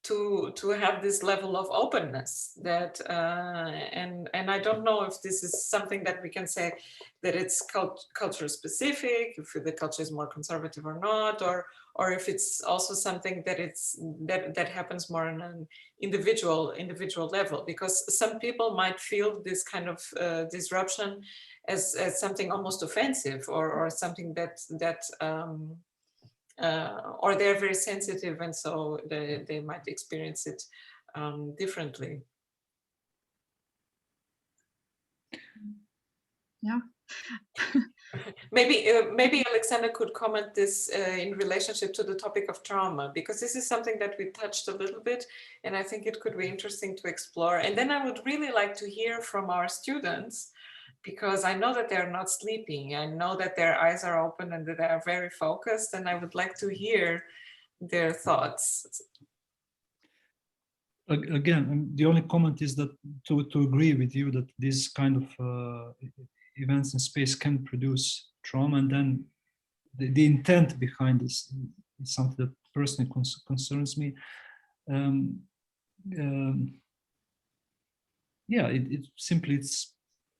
to have this level of openness that and I don't know if this is something that we can say that it's culture specific, if the culture is more conservative or not, or if it's also something that happens more on an individual level, because some people might feel this kind of disruption as something almost offensive, or something that or they're very sensitive, and so they might experience it differently. Yeah. Maybe Aleksandar could comment this in relationship to the topic of trauma, because this is something that we touched a little bit, and I think it could be interesting to explore. And then I would really like to hear from our students, because I know that they're not sleeping. I know that their eyes are open and that they are very focused, and I would like to hear their thoughts. Again, the only comment is that to agree with you that this kind of events in space can produce trauma, and then the intent behind this is something that personally concerns me. Yeah, it's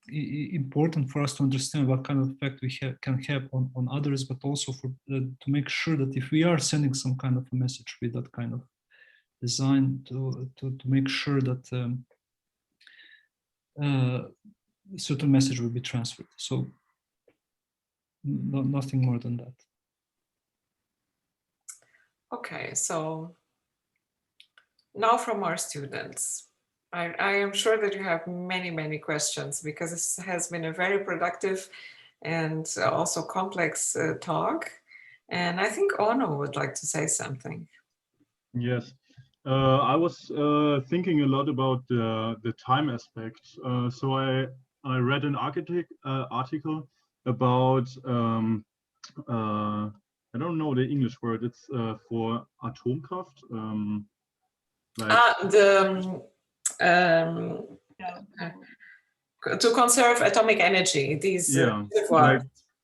important for us to understand what kind of effect we can have on others, but also for to make sure that if we are sending some kind of a message with that kind of design, to make sure that a certain message will be transferred. So nothing more than that. Okay, so now from our students. I am sure that you have many questions, because this has been a very productive and also complex talk. And I think Ono would like to say something. Yes, I was thinking a lot about the time aspect. So I read an article about, I don't know the English word, it's for Atomkraft. To conserve atomic energy, these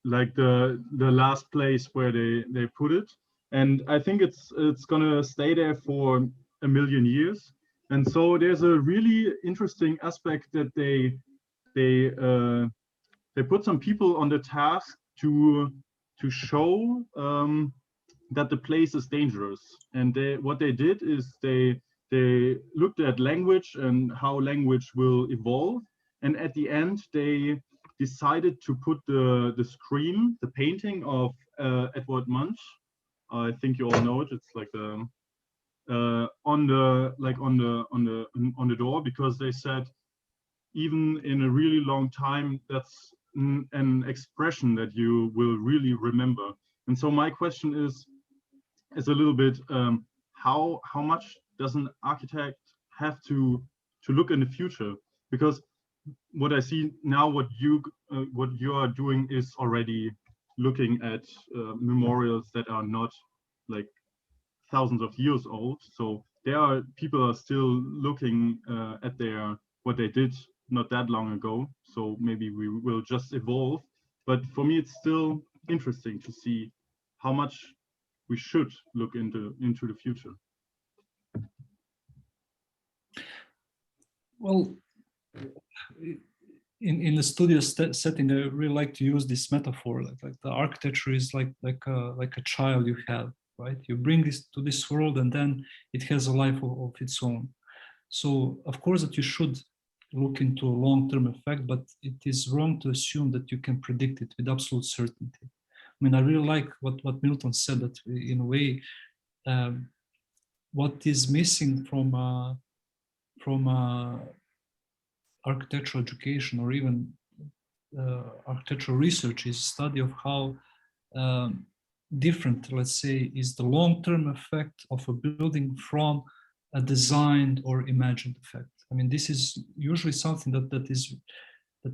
like the last place where they put it, and I think it's gonna stay there for 1 million years. And so there's a really interesting aspect that they put some people on the task to show that the place is dangerous. And what they did is they looked at language and how language will evolve. And at the end, they decided to put the screen, the painting of Edvard Munch. I think you all know it. It's like on the door, because they said even in a really long time, that's an expression that you will really remember. And so my question is a little bit how much does an architect have to look in the future? Because what I see now, what you are doing is already looking at memorials that are not like thousands of years old. So people are still looking at what they did not that long ago. So maybe we will just evolve. But for me, it's still interesting to see how much we should look into the future. Well, in the studio setting, I really like to use this metaphor. Like the architecture is like a child you have, right? You bring this to this world, and then it has a life of its own. So of course that you should look into a long-term effect, but it is wrong to assume that you can predict it with absolute certainty. I mean, I really like what Milton said, that in a way, what is missing from architectural education or even architectural research is study of how different, let's say, is the long-term effect of a building from a designed or imagined effect. I mean, this is usually something that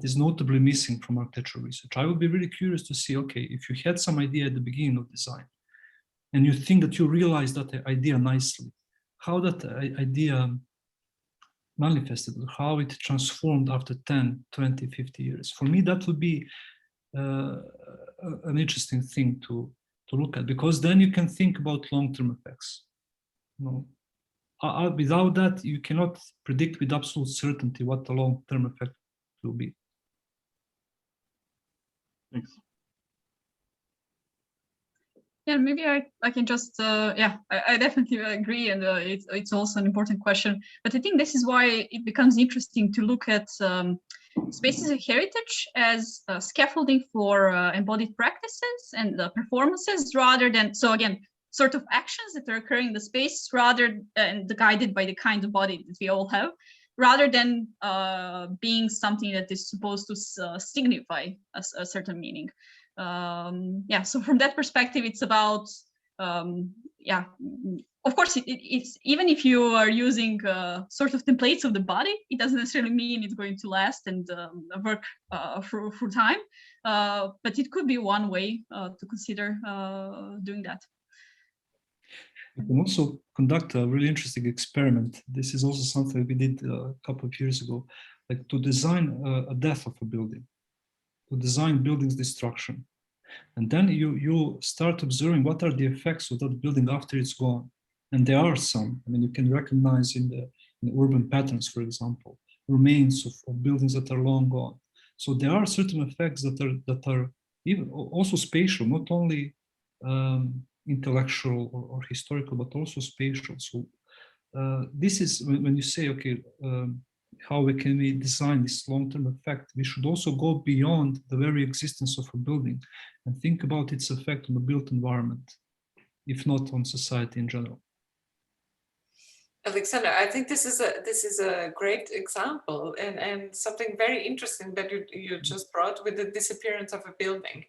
is notably missing from architectural research. I would be really curious to see, okay, if you had some idea at the beginning of design and you think that you realized that idea nicely, how that idea manifested, how it transformed after 10, 20, 50 years. For me, that would be an interesting thing to look at, because then you can think about long-term effects. You know, without that, you cannot predict with absolute certainty what the long-term effect will be. Thanks. Yeah, maybe I can just, yeah, I definitely agree. And it's also an important question. But I think this is why it becomes interesting to look at spaces of heritage as scaffolding for embodied practices and performances, rather than, so again, sort of actions that are occurring in the space, rather than guided by the kind of body that we all have, rather than being something that is supposed to signify a certain meaning. Yeah, so from that perspective, it's about, yeah, of course, it's even if you are using sort of templates of the body, it doesn't necessarily mean it's going to last and work for time, but it could be one way to consider doing that. You can also conduct a really interesting experiment. This is also something we did a couple of years ago, like to design a death of a building, to design building's destruction. And then you start observing what are the effects of that building after it's gone. And there are some. I mean, you can recognize in the urban patterns, for example, remains of buildings that are long gone. So there are certain effects that are even also spatial, not only intellectual or historical, but also spatial. So this is when you say, okay, how can we design this long-term effect? We should also go beyond the very existence of a building and think about its effect on the built environment, if not on society in general. Aleksandar, I think this is a great example and something very interesting that you just brought with the disappearance of a building.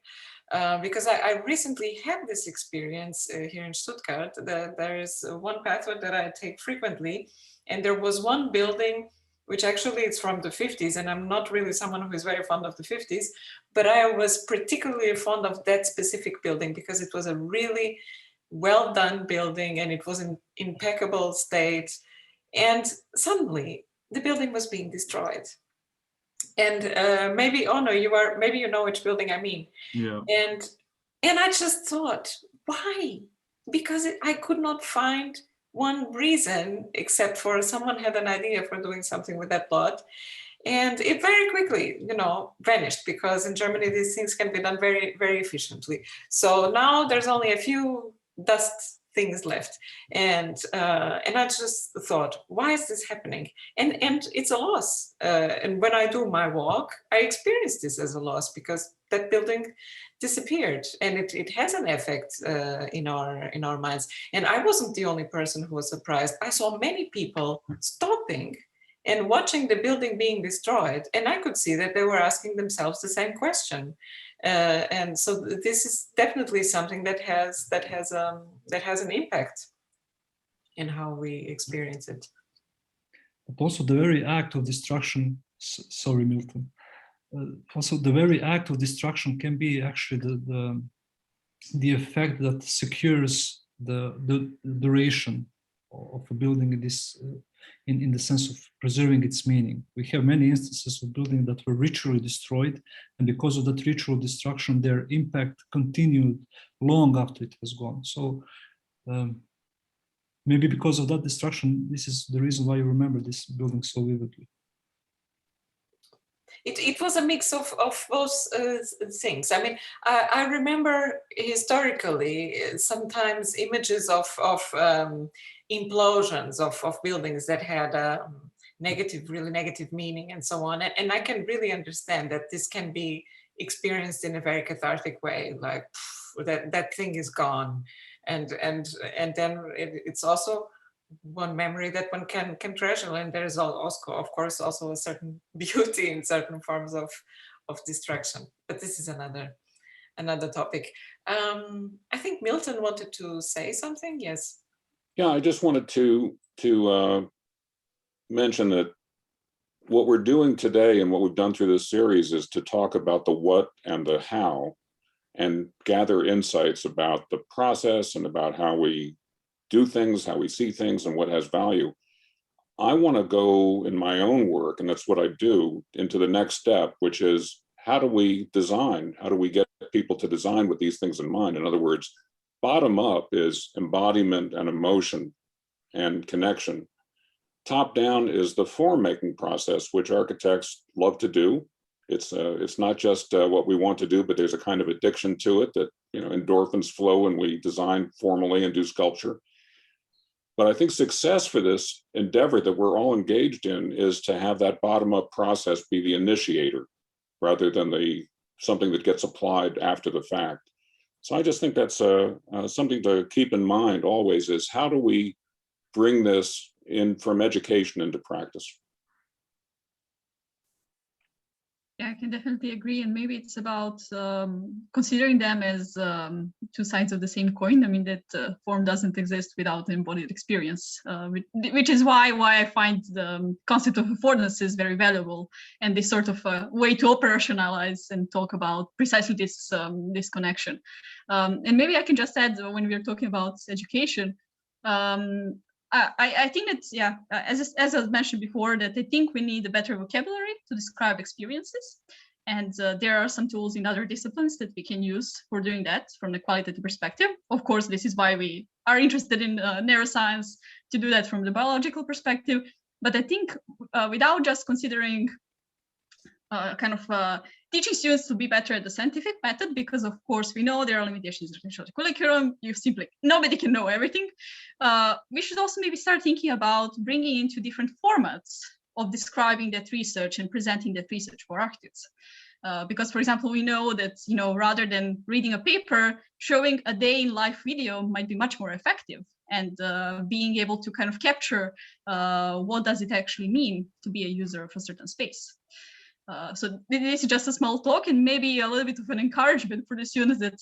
Because I recently had this experience here in Stuttgart. There is one pathway that I take frequently, and there was one building which actually is from the 50s, and I'm not really someone who is very fond of the 50s, but I was particularly fond of that specific building because it was a really well done building and it was in impeccable state. And suddenly the building was being destroyed. And maybe, oh no, maybe you know which building I mean. Yeah. And I just thought, why? Because I could not find one reason except for someone had an idea for doing something with that plot. And it very quickly, vanished, because in Germany, these things can be done very, very efficiently. So now there's only a few dust things left. And I just thought, why is this happening? And it's a loss. And when I do my walk, I experience this as a loss because that building disappeared, and it has an effect in our minds. And I wasn't the only person who was surprised. I saw many people stopping and watching the building being destroyed, and I could see that they were asking themselves the same question. And so this is definitely something that has an impact in how we experience it. But also the very act of destruction. Sorry, Milton. Also, the very act of destruction can be actually the effect that secures the duration of a building in the sense of preserving its meaning. We have many instances of buildings that were ritually destroyed, and because of that ritual destruction, their impact continued long after it was gone. So maybe because of that destruction, this is the reason why you remember this building so vividly. It was a mix of both things. I mean, I remember historically sometimes images of implosions of buildings that had really negative meaning and so on. And I can really understand that this can be experienced in a very cathartic way, like that thing is gone. And then it's also one memory that one can treasure, and there is also, of course, also a certain beauty in certain forms of distraction. But this is another topic. I think Milton wanted to say something. Yes. Yeah, I just wanted to mention that what we're doing today and what we've done through this series is to talk about the what and the how, and gather insights about the process and about how we do things, how we see things, and what has value. I want to go in my own work, and that's what I do, into the next step, which is how do we design? How do we get people to design with these things in mind? In other words, bottom up is embodiment and emotion and connection. Top down is the form making process, which architects love to do. It's not just what we want to do, but there's a kind of addiction to it that, endorphins flow when we design formally and do sculpture. But I think success for this endeavor that we're all engaged in is to have that bottom-up process be the initiator rather than something that gets applied after the fact. So I just think that's something to keep in mind always, is how do we bring this in from education into practice? Yeah, I can definitely agree. And maybe it's about considering them as two sides of the same coin. I mean, that form doesn't exist without embodied experience, which is why I find the concept of affordances very valuable, and this sort of way to operationalize and talk about precisely this connection. And maybe I can just add, when we are talking about education, I think that, yeah, as I mentioned before, that I think we need a better vocabulary to describe experiences. And there are some tools in other disciplines that we can use for doing that from the qualitative perspective. Of course, this is why we are interested in neuroscience, to do that from the biological perspective. But I think without just considering teaching students to be better at the scientific method, because of course we know there are limitations in the curriculum. Nobody can know everything. We should also maybe start thinking about bringing into different formats of describing that research and presenting that research for architects. Because, for example, we know that, rather than reading a paper, showing a day in life video might be much more effective, and being able to kind of capture what does it actually mean to be a user of a certain space. So this is just a small talk, and maybe a little bit of an encouragement for the students that,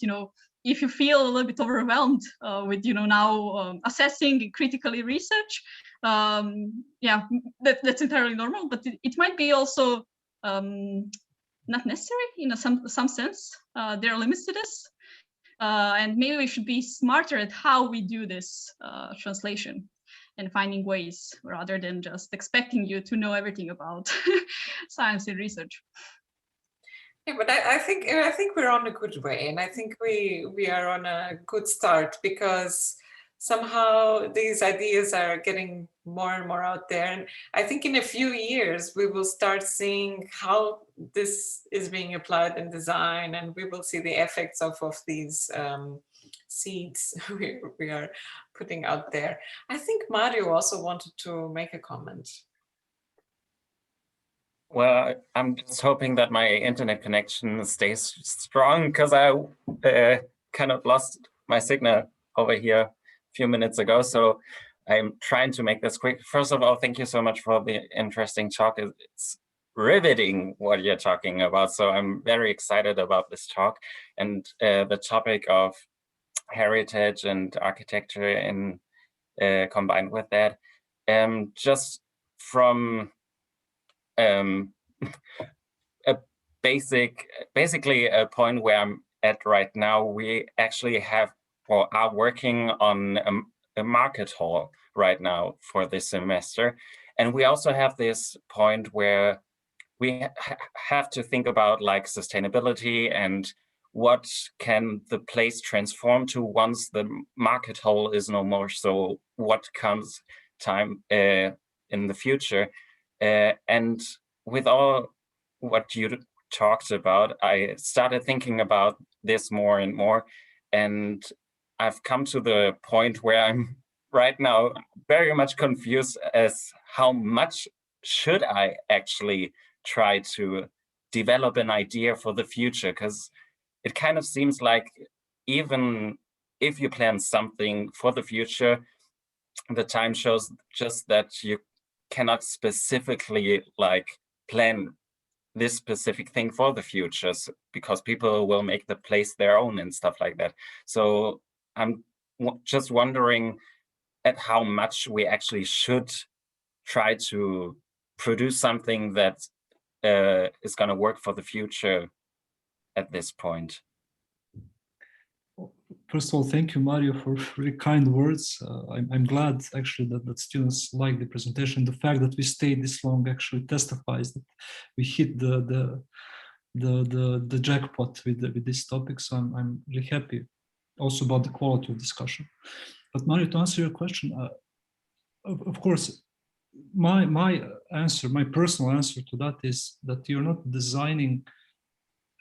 if you feel a little bit overwhelmed with, now assessing and critically research, yeah, that's entirely normal, but it might be also not necessary in some sense. There are limits to this. And maybe we should be smarter at how we do this translation, and finding ways rather than just expecting you to know everything about science and research. Yeah, but I think we're on a good way, and I think we are on a good start, because somehow these ideas are getting more and more out there, and I think in a few years we will start seeing how this is being applied in design, and we will see the effects of these seeds we are putting out there. I think Mario also wanted to make a comment. Well, I'm just hoping that my internet connection stays strong, because I kind of lost my signal over here a few minutes ago. So I'm trying to make this quick. First of all, thank you so much for the interesting talk. It's riveting what you're talking about. So I'm very excited about this talk, and the topic of heritage and architecture and combined with that. Just from basically a point where I'm at right now, we actually have or are working on a market hall right now for this semester. And we also have this point where we have to think about like sustainability and what can the place transform to once the market hall is no more. So what comes time in the future. And with all what you talked about, I started thinking about this more and more. And I've come to the point where I'm right now very much confused as how much should I actually try to develop an idea for the future, because it kind of seems like even if you plan something for the future, the time shows just that you cannot specifically like plan this specific thing for the futures, because people will make the place their own and stuff like that. So I'm just wondering at how much we actually should try to produce something that is going to work for the future at this point. First of all, thank you, Mario, for really kind words. I'm glad actually that students like the presentation. The fact that we stayed this long actually testifies that we hit the jackpot with this topic. So I'm really happy also about the quality of discussion. But Mario, to answer your question, of course, my answer, my personal answer to that is that you're not designing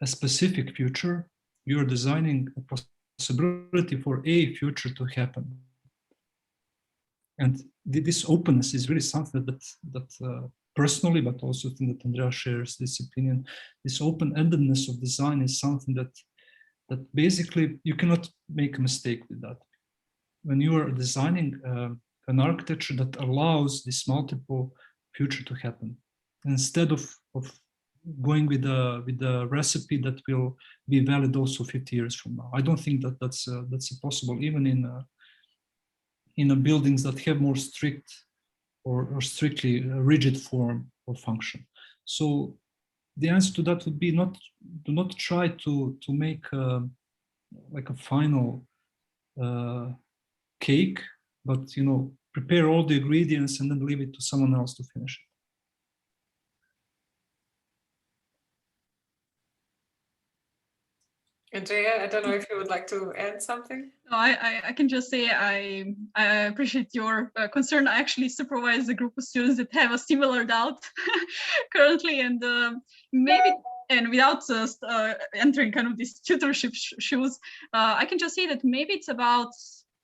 a specific future. You're designing a possibility for a future to happen. And this openness is really something that personally, but also I think that Andrea shares this opinion. This open-endedness of design is something that basically you cannot make a mistake with that. When you are designing an architecture that allows this multiple future to happen, instead of going with a recipe that will be valid also 50 years from now. I don't think that that's possible, even in buildings that have more strict or strictly rigid form or function. So the answer to that would be do not try to make like a final cake, but prepare all the ingredients and then leave it to someone else to finish it. Andrea, I don't know if you would like to add something. No, I can just say I appreciate your concern. I actually supervise a group of students that have a similar doubt currently, and maybe, and without entering kind of these tutorship shoes, I can just say that maybe it's about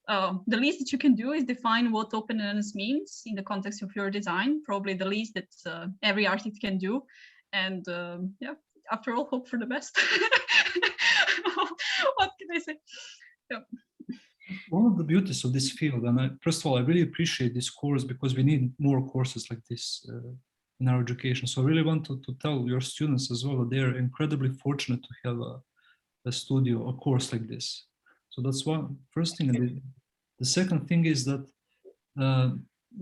the least that you can do is define what openness means in the context of your design. Probably the least that every architect can do, and yeah. After all, hope for the best. What can I say? Yeah. One of the beauties of this field, and first of all, I really appreciate this course because we need more courses like this in our education. So I really want to tell your students as well that they are incredibly fortunate to have a studio, a course like this. So that's one first thing. And the second thing is that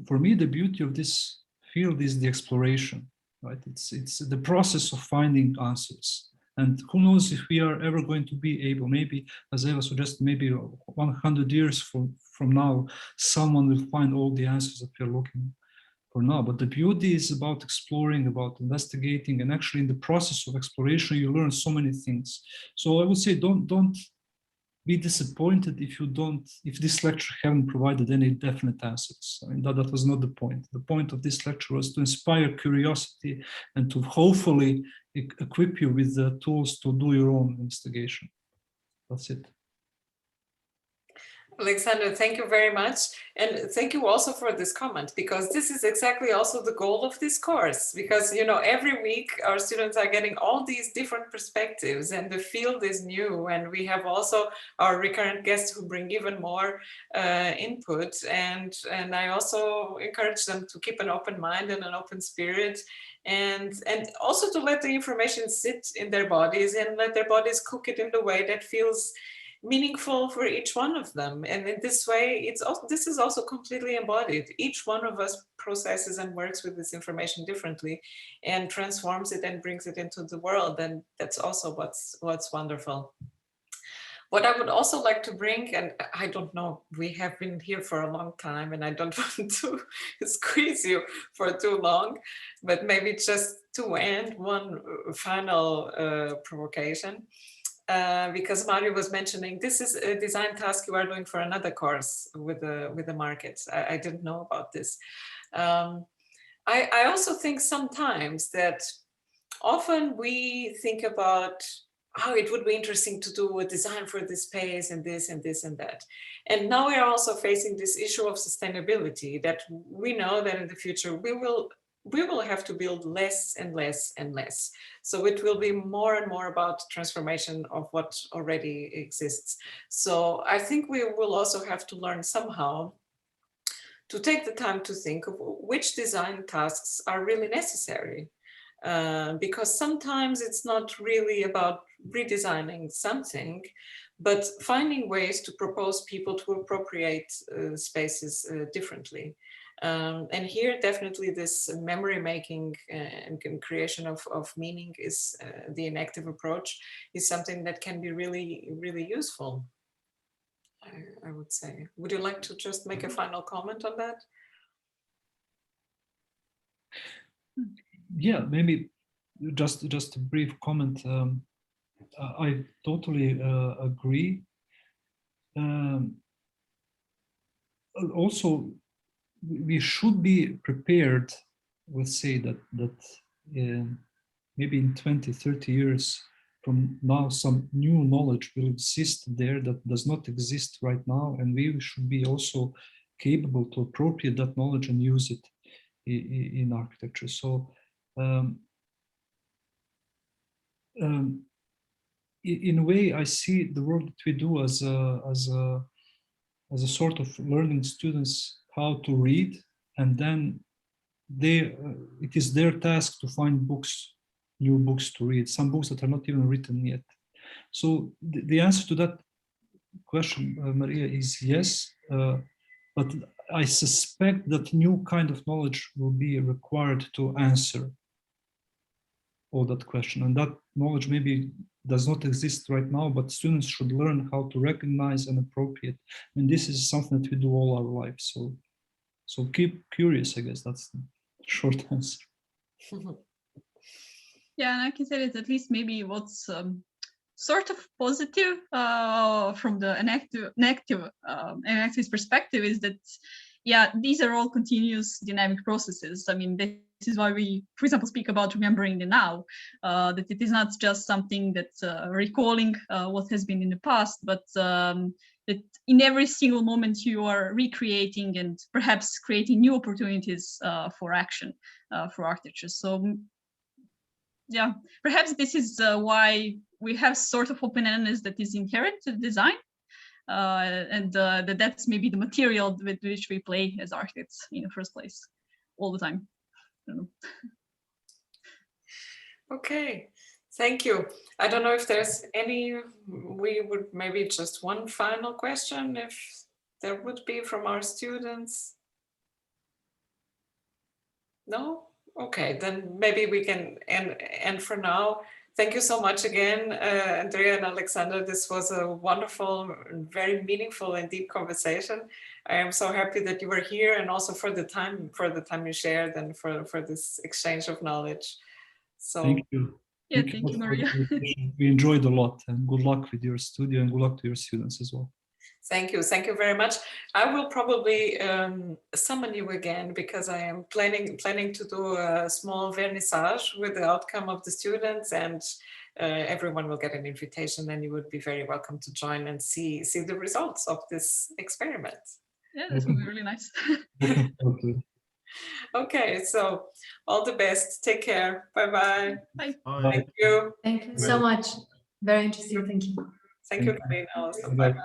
for me, the beauty of this field is the exploration. Right? It's the process of finding answers. And who knows if we are ever going to be able, maybe, as Eva suggested, maybe 100 years from now, someone will find all the answers that we're looking for now. But the beauty is about exploring, about investigating, and actually in the process of exploration, you learn so many things. So I would say don't be disappointed if this lecture haven't provided any definite answers. I mean, that was not the point. The point of this lecture was to inspire curiosity and to hopefully equip you with the tools to do your own investigation. That's it. Aleksandar, thank you very much. And thank you also for this comment, because this is exactly also the goal of this course. Because, every week our students are getting all these different perspectives and the field is new. And we have also our recurrent guests who bring even more input. And I also encourage them to keep an open mind and an open spirit. And also to let the information sit in their bodies and let their bodies cook it in the way that feels meaningful for each one of them. And in this way, this is also completely embodied. Each one of us processes and works with this information differently and transforms it and brings it into the world. And that's also what's wonderful. What I would also like to bring, and I don't know, we have been here for a long time and I don't want to squeeze you for too long, but maybe just to end one final provocation. Because Mario was mentioning, this is a design task you are doing for another course with the markets. I didn't know about this. I also think sometimes that often we think about how it would be interesting to do a design for this space and this and this and that. And now we are also facing this issue of sustainability, that we know that in the future we will have to build less and less and less. So it will be more and more about transformation of what already exists. So I think we will also have to learn somehow to take the time to think of which design tasks are really necessary. Because sometimes it's not really about redesigning something, but finding ways to propose people to appropriate spaces differently. And here definitely this memory making and creation of meaning is the enactive approach is something that can be really, really useful, I would say. Would you like to just make a final comment on that? Yeah, maybe just a brief comment. I totally agree. Also, we should be prepared. Let's say that maybe in 20, 30 years from now, some new knowledge will exist there that does not exist right now, and we should be also capable to appropriate that knowledge and use it in architecture. So in a way, I see the work that we do as a sort of learning students how to read, and then it is their task to find books, new books to read, some books that are not even written yet. So the answer to that question, Maria, is yes, but I suspect that new kind of knowledge will be required to answer all that question, and that knowledge maybe does not exist right now, but students should learn how to recognize and appropriate. And this is something that we do all our lives. So keep curious, I guess that's the short answer. Yeah, and I can say that at least maybe what's sort of positive from the enactive perspective is that, yeah, these are all continuous dynamic processes. I mean, this is why we, for example, speak about remembering the now, that it is not just something that's recalling what has been in the past, but that in every single moment you are recreating and perhaps creating new opportunities for action for architecture. So yeah, perhaps this is why we have sort of open-endedness that is inherent to design, and that's maybe the material with which we play as architects in the first place, all the time. I don't know. Okay, thank you. I don't know if there's any, we would maybe just one final question, if there would be from our students. No? Okay, then maybe we can end for now. Thank you so much again, Andrea and Aleksandar. This was a wonderful, very meaningful and deep conversation. I am so happy that you were here, and also for the time you shared and for this exchange of knowledge. So thank you. Yeah, thank you, Maria. We enjoyed a lot, and good luck with your studio, and good luck to your students as well. Thank you very much. I will probably summon you again, because I am planning to do a small vernissage with the outcome of the students, and everyone will get an invitation, and you would be very welcome to join and see the results of this experiment. Yeah, this would be really nice. Okay. Okay, so all the best. Take care. Bye-bye. Bye. Bye. Thank you. Thank you so much. Very interesting. Thank you. Thank you, Karina, also. Bye-bye.